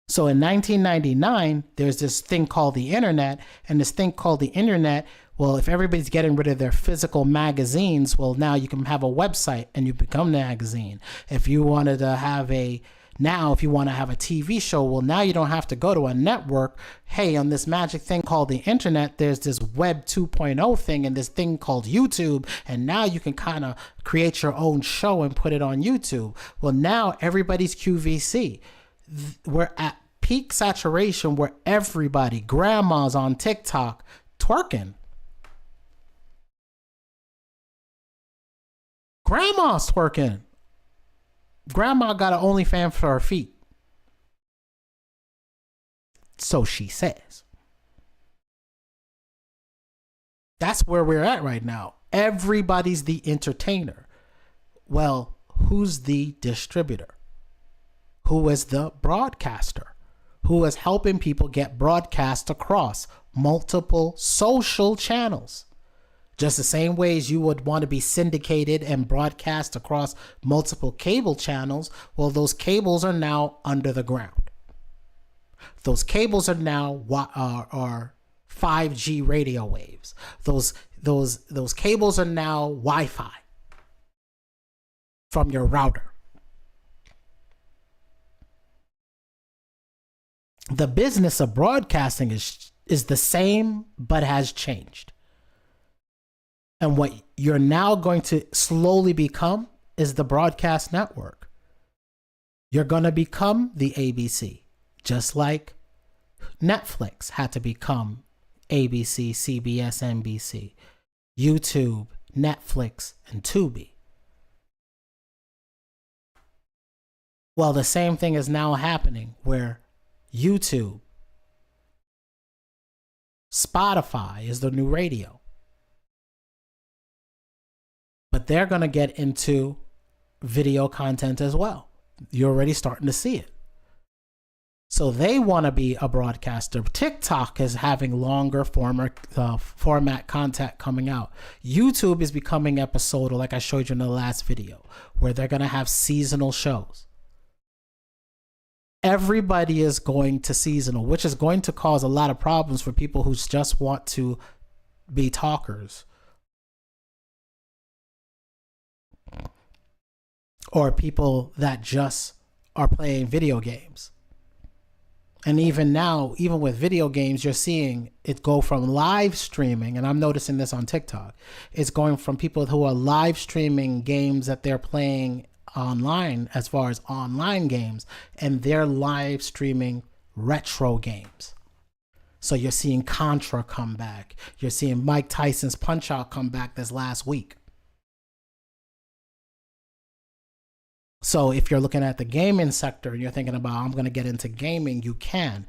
So in 1999, there's this thing called the internet, and this thing called the internet, well, if everybody's getting rid of their physical magazines, well, now you can have a website and you become the magazine. If you wanted to have if you want to have a TV show, well, now you don't have to go to a network. Hey, on this magic thing called the internet, there's this web 2.0 thing and this thing called YouTube. And now you can kind of create your own show and put it on YouTube. Well, now everybody's QVC. We're at peak saturation where everybody, grandma's on TikTok twerking. Grandma's twerking. Grandma got an OnlyFans for her feet. So she says. That's where we're at right now. Everybody's the entertainer. Well, who's the distributor? Who is the broadcaster? Who is helping people get broadcast across multiple social channels? Just the same ways you would want to be syndicated and broadcast across multiple cable channels. Well, those cables are now under the ground. Those cables are now are 5G radio waves. Those cables are now Wi-Fi from your router. The business of broadcasting is the same, but has changed. And what you're now going to slowly become is the broadcast network. You're going to become the ABC, just like Netflix had to become ABC, CBS, NBC, YouTube, Netflix, and Tubi. Well, the same thing is now happening where YouTube, Spotify is the new radio. But they're going to get into video content as well. You're already starting to see it. So they want to be a broadcaster. TikTok is having longer format content coming out. YouTube is becoming episodal, like I showed you in the last video, where they're going to have seasonal shows. Everybody is going to seasonal, which is going to cause a lot of problems for people who just want to be talkers. Or people that just are playing video games. And even now, even with video games, you're seeing it go from live streaming, and I'm noticing this on TikTok, it's going from people who are live streaming games that they're playing online, as far as online games, and they're live streaming retro games. So you're seeing Contra come back. You're seeing Mike Tyson's Punch-Out come back this last week. So if you're looking at the gaming sector and you're thinking about, I'm going to get into gaming, you can.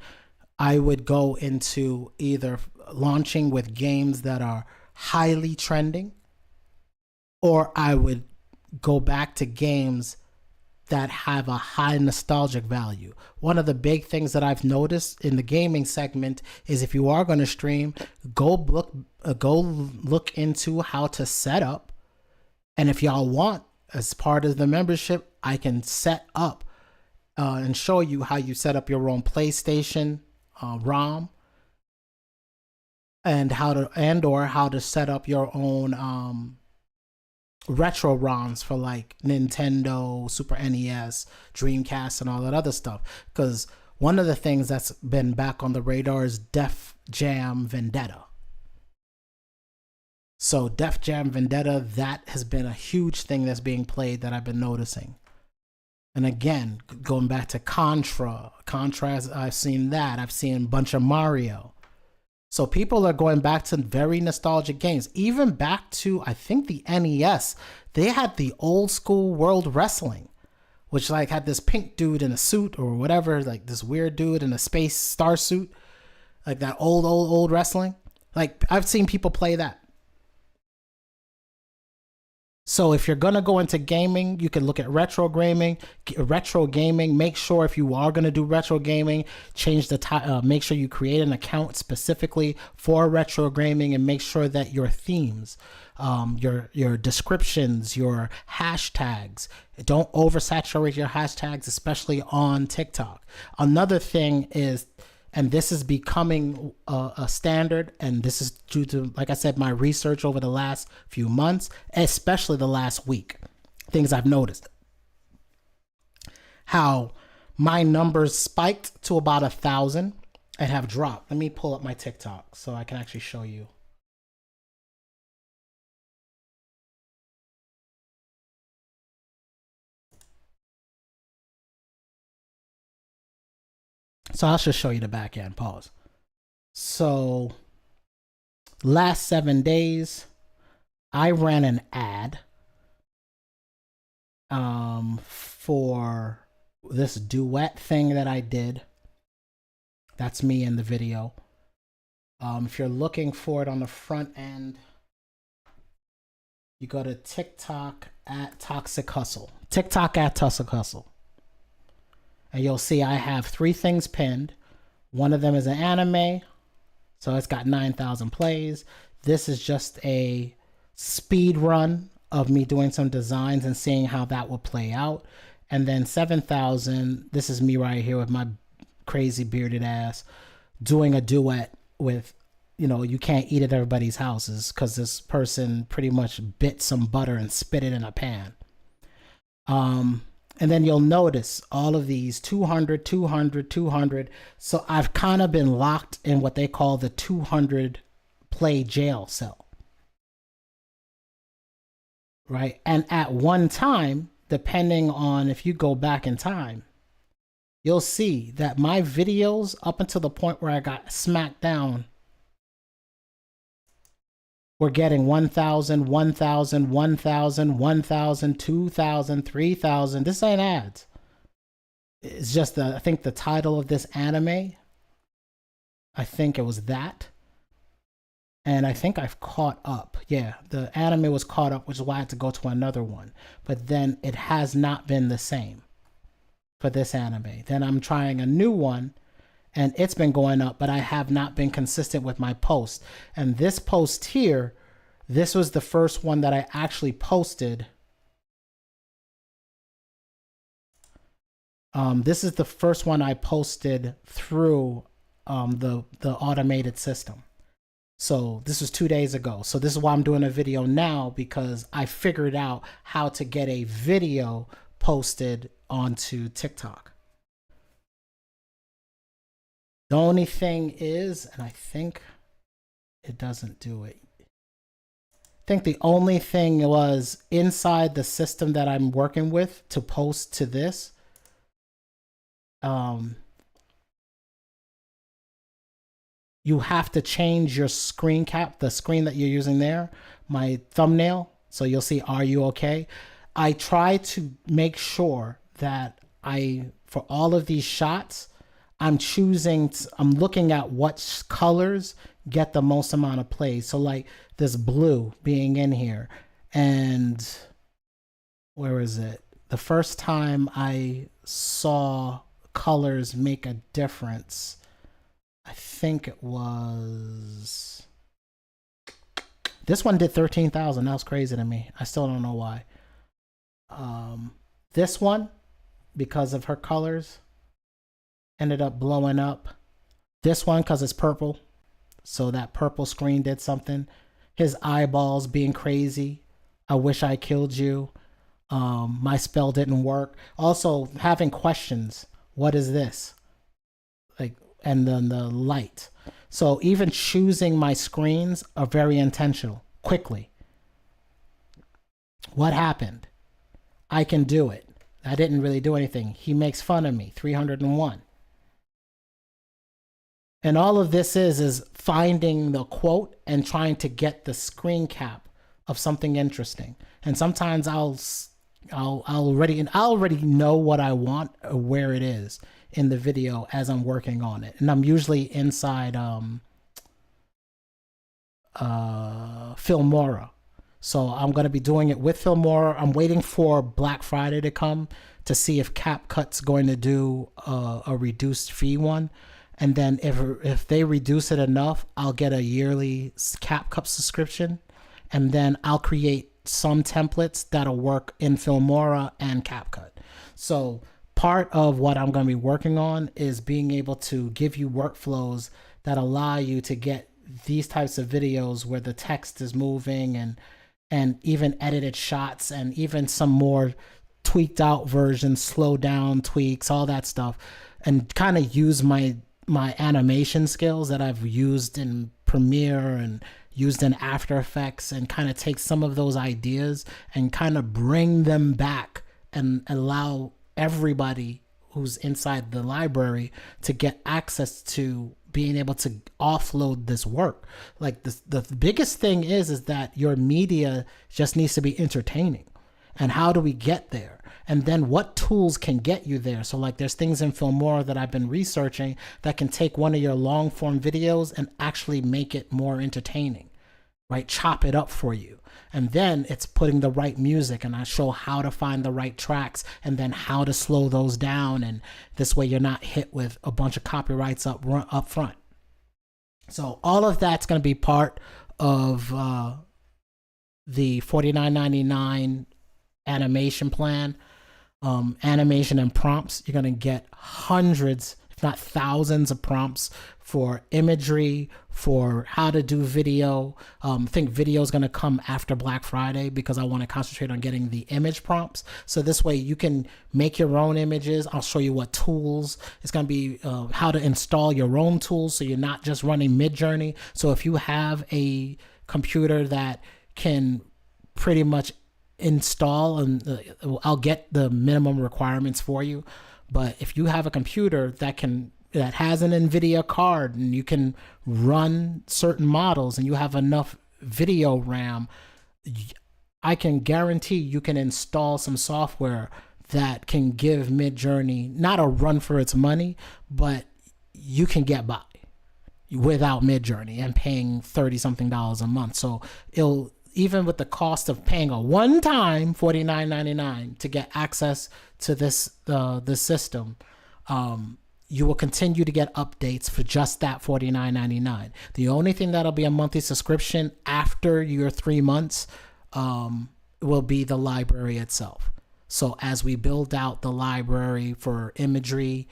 I would go into either launching with games that are highly trending, or I would go back to games that have a high nostalgic value. One of the big things that I've noticed in the gaming segment is if you are going to stream, go look into how to set up. And if y'all want, as part of the membership, I can set up and show you how you set up your own PlayStation ROM, and how to set up your own retro ROMs for like Nintendo, Super NES, Dreamcast, and all that other stuff. Because one of the things that's been back on the radar is Def Jam Vendetta. So Def Jam Vendetta, that has been a huge thing that's being played that I've been noticing. And again, going back to Contra, I've seen that. I've seen a bunch of Mario. So people are going back to very nostalgic games. Even back to, I think, the NES. They had the old school World Wrestling, which like had this pink dude in a suit or whatever, like this weird dude in a space star suit. Like that old wrestling. Like I've seen people play that. So if you're gonna go into gaming, you can look at retro gaming. Make sure if you are gonna do retro gaming, change the make sure you create an account specifically for retro gaming, and make sure that your themes, your descriptions, your hashtags, don't oversaturate your hashtags, especially on TikTok. Another thing is, and this is becoming a standard, and this is due to, like I said, my research over the last few months, especially the last week, things I've noticed. How my numbers spiked to about 1,000 and have dropped. Let me pull up my TikTok so I can actually show you. So I'll just show you the back end. Pause. So last 7 days, I ran an ad for this duet thing that I did. That's me in the video. If you're looking for it on the front end, you go to TikTok at Toxic Hustle. TikTok at Toxic Hustle. And you'll see I have 3 things pinned. One of them is an anime, so it's got 9,000 plays. This is just a speed run of me doing some designs and seeing how that will play out. And then 7,000, this is me right here with my crazy bearded ass doing a duet with, you can't eat at everybody's houses because this person pretty much bit some butter and spit it in a pan. And then you'll notice all of these 200, 200, 200. So I've kind of been locked in what they call the 200 play jail cell. Right? And at one time, depending on if you go back in time, you'll see that my videos up until the point where I got smacked down we're getting 1,000, 1,000, 1,000, 1,000, 2,000, 3,000. This ain't ads. It's just, I think the title of this anime, I think it was that. And I think I've caught up. Yeah, the anime was caught up, which is why I had to go to another one. But then it has not been the same for this anime. Then I'm trying a new one, and it's been going up, but I have not been consistent with my post. And this post here, this was the first one that I actually posted. This is the first one I posted through the automated system. So this was 2 days ago. So this is why I'm doing a video now, because I figured out how to get a video posted onto TikTok. The only thing is, and I think it doesn't do it. I think the only thing was inside the system that I'm working with to post to this. You have to change your screen cap, the screen that you're using there, my thumbnail. So you'll see, are you okay? I try to make sure that for all of these shots, I'm looking at what colors get the most amount of plays. So like this blue being in here, and where is it? The first time I saw colors make a difference, I think it was, this one did 13,000. That was crazy to me. I still don't know why. This one because of her colors ended up blowing up. This one because it's purple, so that purple screen did something. His eyeballs being crazy. I wish I killed you. My spell didn't work. Also having questions. What is this? Like, and then the light. So even choosing my screens are very intentional. Quickly. What happened? I can do it. I didn't really do anything. He makes fun of me. 301. And all of this is finding the quote and trying to get the screen cap of something interesting. And sometimes I'll already know what I want or where it is in the video as I'm working on it. And I'm usually inside Filmora. So I'm going to be doing it with Filmora. I'm waiting for Black Friday to come to see if CapCut's going to do a reduced fee one. And then if they reduce it enough, I'll get a yearly CapCut subscription. And then I'll create some templates that'll work in Filmora and CapCut. So part of what I'm going to be working on is being able to give you workflows that allow you to get these types of videos where the text is moving and even edited shots and even some more tweaked out versions, slow down tweaks, all that stuff, and kind of use my animation skills that I've used in Premiere and used in After Effects and kind of take some of those ideas and kind of bring them back and allow everybody who's inside the library to get access to being able to offload this work. Like the biggest thing is that your media just needs to be entertaining. And how do we get there? And then what tools can get you there? So like there's things in Filmora that I've been researching that can take one of your long form videos and actually make it more entertaining, right? Chop it up for you. And then it's putting the right music, and I show how to find the right tracks and then how to slow those down. And this way you're not hit with a bunch of copyrights up front. So all of that's going to be part of the $49.99 animation plan. Animation and prompts. You're going to get hundreds, if not thousands of prompts for imagery, for how to do video. I think video is going to come after Black Friday because I want to concentrate on getting the image prompts. So this way you can make your own images. I'll show you what tools. It's going to be how to install your own tools so you're not just running Midjourney. So if you have a computer that can pretty much install, and I'll get the minimum requirements for you, but if you have a computer that has an NVIDIA card and you can run certain models and you have enough video RAM, I can guarantee you can install some software that can give Midjourney not a run for its money, but you can get by without Midjourney and paying $30-something a month. So even with the cost of paying a one-time $49.99 to get access to this system, you will continue to get updates for just that $49.99. The only thing that'll be a monthly subscription after your 3 months will be the library itself. So as we build out the library for imagery,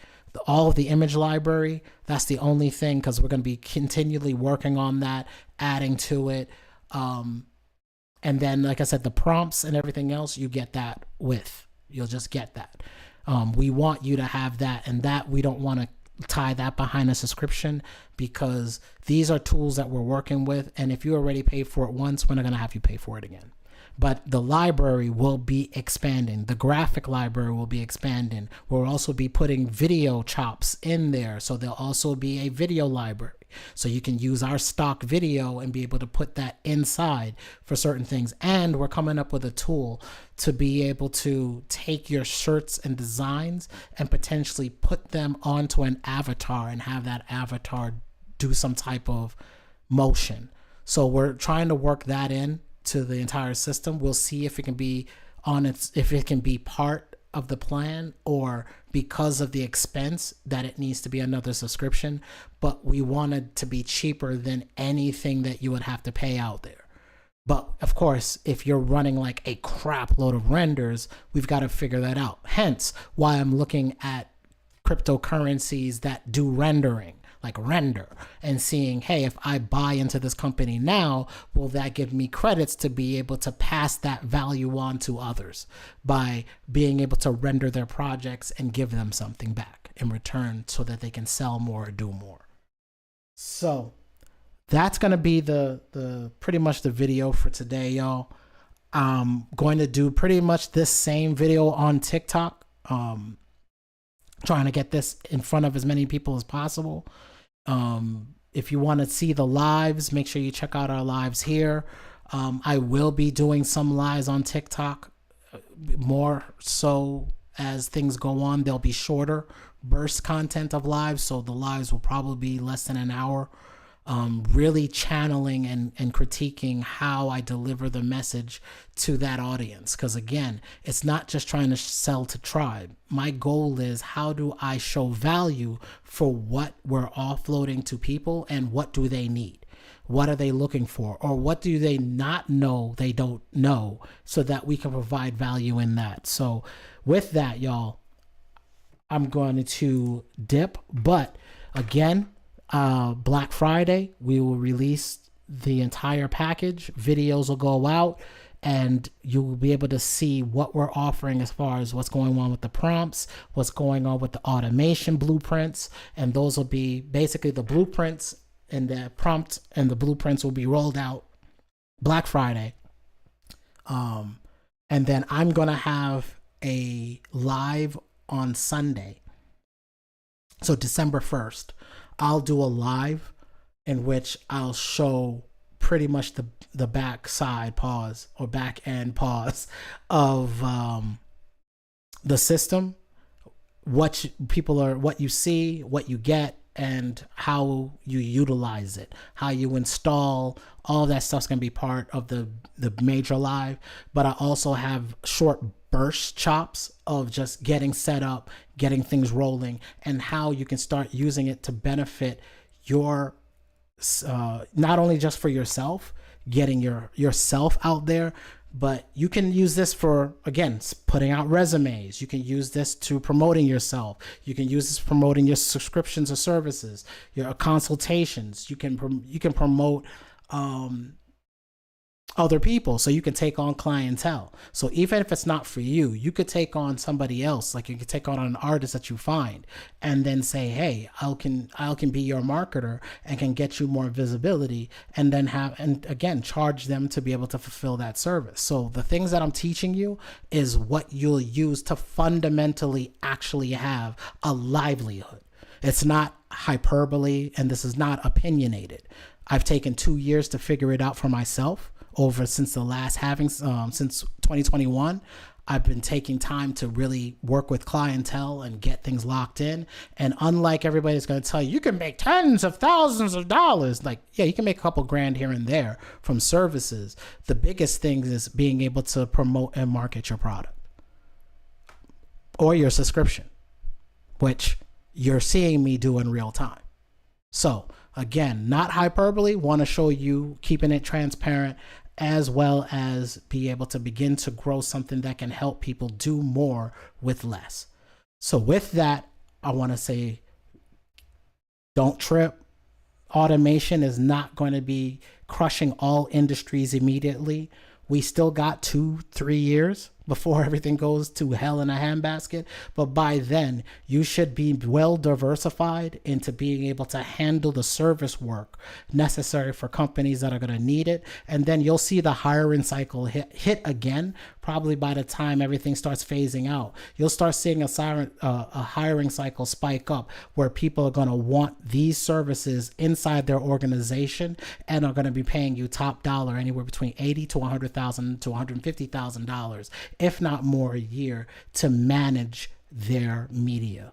all of the image library, that's the only thing, because we're going to be continually working on that, adding to it. And then, like I said, the prompts and everything else, you get that with. You'll just get that. We want you to have that, and that we don't want to tie that behind a subscription, because these are tools that we're working with, and if you already paid for it once, we're not going to have you pay for it again. But the library will be expanding. The graphic library will be expanding. We'll also be putting video chops in there, so there'll also be a video library. So you can use our stock video and be able to put that inside for certain things. And we're coming up with a tool to be able to take your shirts and designs and potentially put them onto an avatar and have that avatar do some type of motion. So we're trying to work that in to the entire system. We'll see if it can be if it can be part of the plan, or because of the expense that it needs to be another subscription. But we wanted to be cheaper than anything that you would have to pay out there. But of course, if you're running like a crap load of renders, we've got to figure that out. Hence why I'm looking at cryptocurrencies that do rendering, like Render, and seeing, hey, if I buy into this company now, will that give me credits to be able to pass that value on to others by being able to render their projects and give them something back in return so that they can sell more or do more. So that's going to be the pretty much the video for today, y'all. I'm going to do pretty much this same video on TikTok, trying to get this in front of as many people as possible. If you want to see the lives, make sure you check out our lives here. I will be doing some lives on TikTok, more so as things go on. They'll be shorter burst content of lives, so the lives will probably be less than an hour. Really channeling and critiquing how I deliver the message to that audience. Because again, it's not just trying to sell to tribe. My goal is, how do I show value for what we're offloading to people, and what do they need? What are they looking for? Or what do they not know they don't know, so that we can provide value in that. So with that, y'all, I'm going to dip. But again, Black Friday, we will release the entire package. Videos will go out, and you will be able to see what we're offering as far as what's going on with the prompts, what's going on with the automation blueprints. And those will be basically the blueprints, and the prompt and the blueprints will be rolled out Black Friday. And then I'm going to have a live on Sunday. So December 1st. I'll do a live in which I'll show pretty much the backside pause or back end pause of the system, what you see, what you get, and how you utilize it, how you install. All that stuff's gonna be part of the major live. But I also have short burst chops of just getting set up, getting things rolling, and how you can start using it to benefit your not only just for yourself, getting yourself out there, but you can use this for, again, putting out resumes. You can use this to promoting yourself. You can use this for promoting your subscriptions or services, your consultations. You can promote other people, so you can take on clientele. So even if it's not for you, you could take on somebody else. Like you could take on an artist that you find, and then say, hey, I can be your marketer and can get you more visibility, and then again charge them to be able to fulfill that service. So the things that I'm teaching you is what you'll use to fundamentally actually have a livelihood. It's not hyperbole, and this is not opinionated. I've taken 2 years to figure it out for myself. Since 2021, I've been taking time to really work with clientele and get things locked in. And unlike everybody's going to tell you, you can make tens of thousands of dollars. Like, yeah, you can make a couple grand here and there from services. The biggest thing is being able to promote and market your product or your subscription, which you're seeing me do in real time. So again, not hyperbole, want to show you keeping it transparent, as well as be able to begin to grow something that can help people do more with less. So with that, I want to say, don't trip. Automation is not going to be crushing all industries immediately. We still got 2-3 years before everything goes to hell in a handbasket. But by then, you should be well diversified into being able to handle the service work necessary for companies that are going to need it. And then you'll see the hiring cycle hit again, probably by the time everything starts phasing out. You'll start seeing a hiring cycle spike up, where people are going to want these services inside their organization and are going to be paying you top dollar, anywhere between $80,000 to $100,000 to $150,000, if not more, a year to manage their media.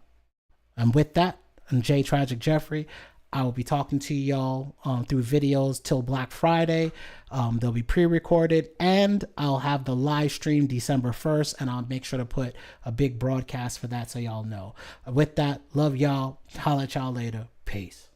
And with that, I'm J Tragic Jeffrey. I will be talking to y'all through videos till Black Friday. They'll be pre-recorded, and I'll have the live stream December 1st, and I'll make sure to put a big broadcast for that so y'all know. With that, love y'all. Holla at y'all later. Peace.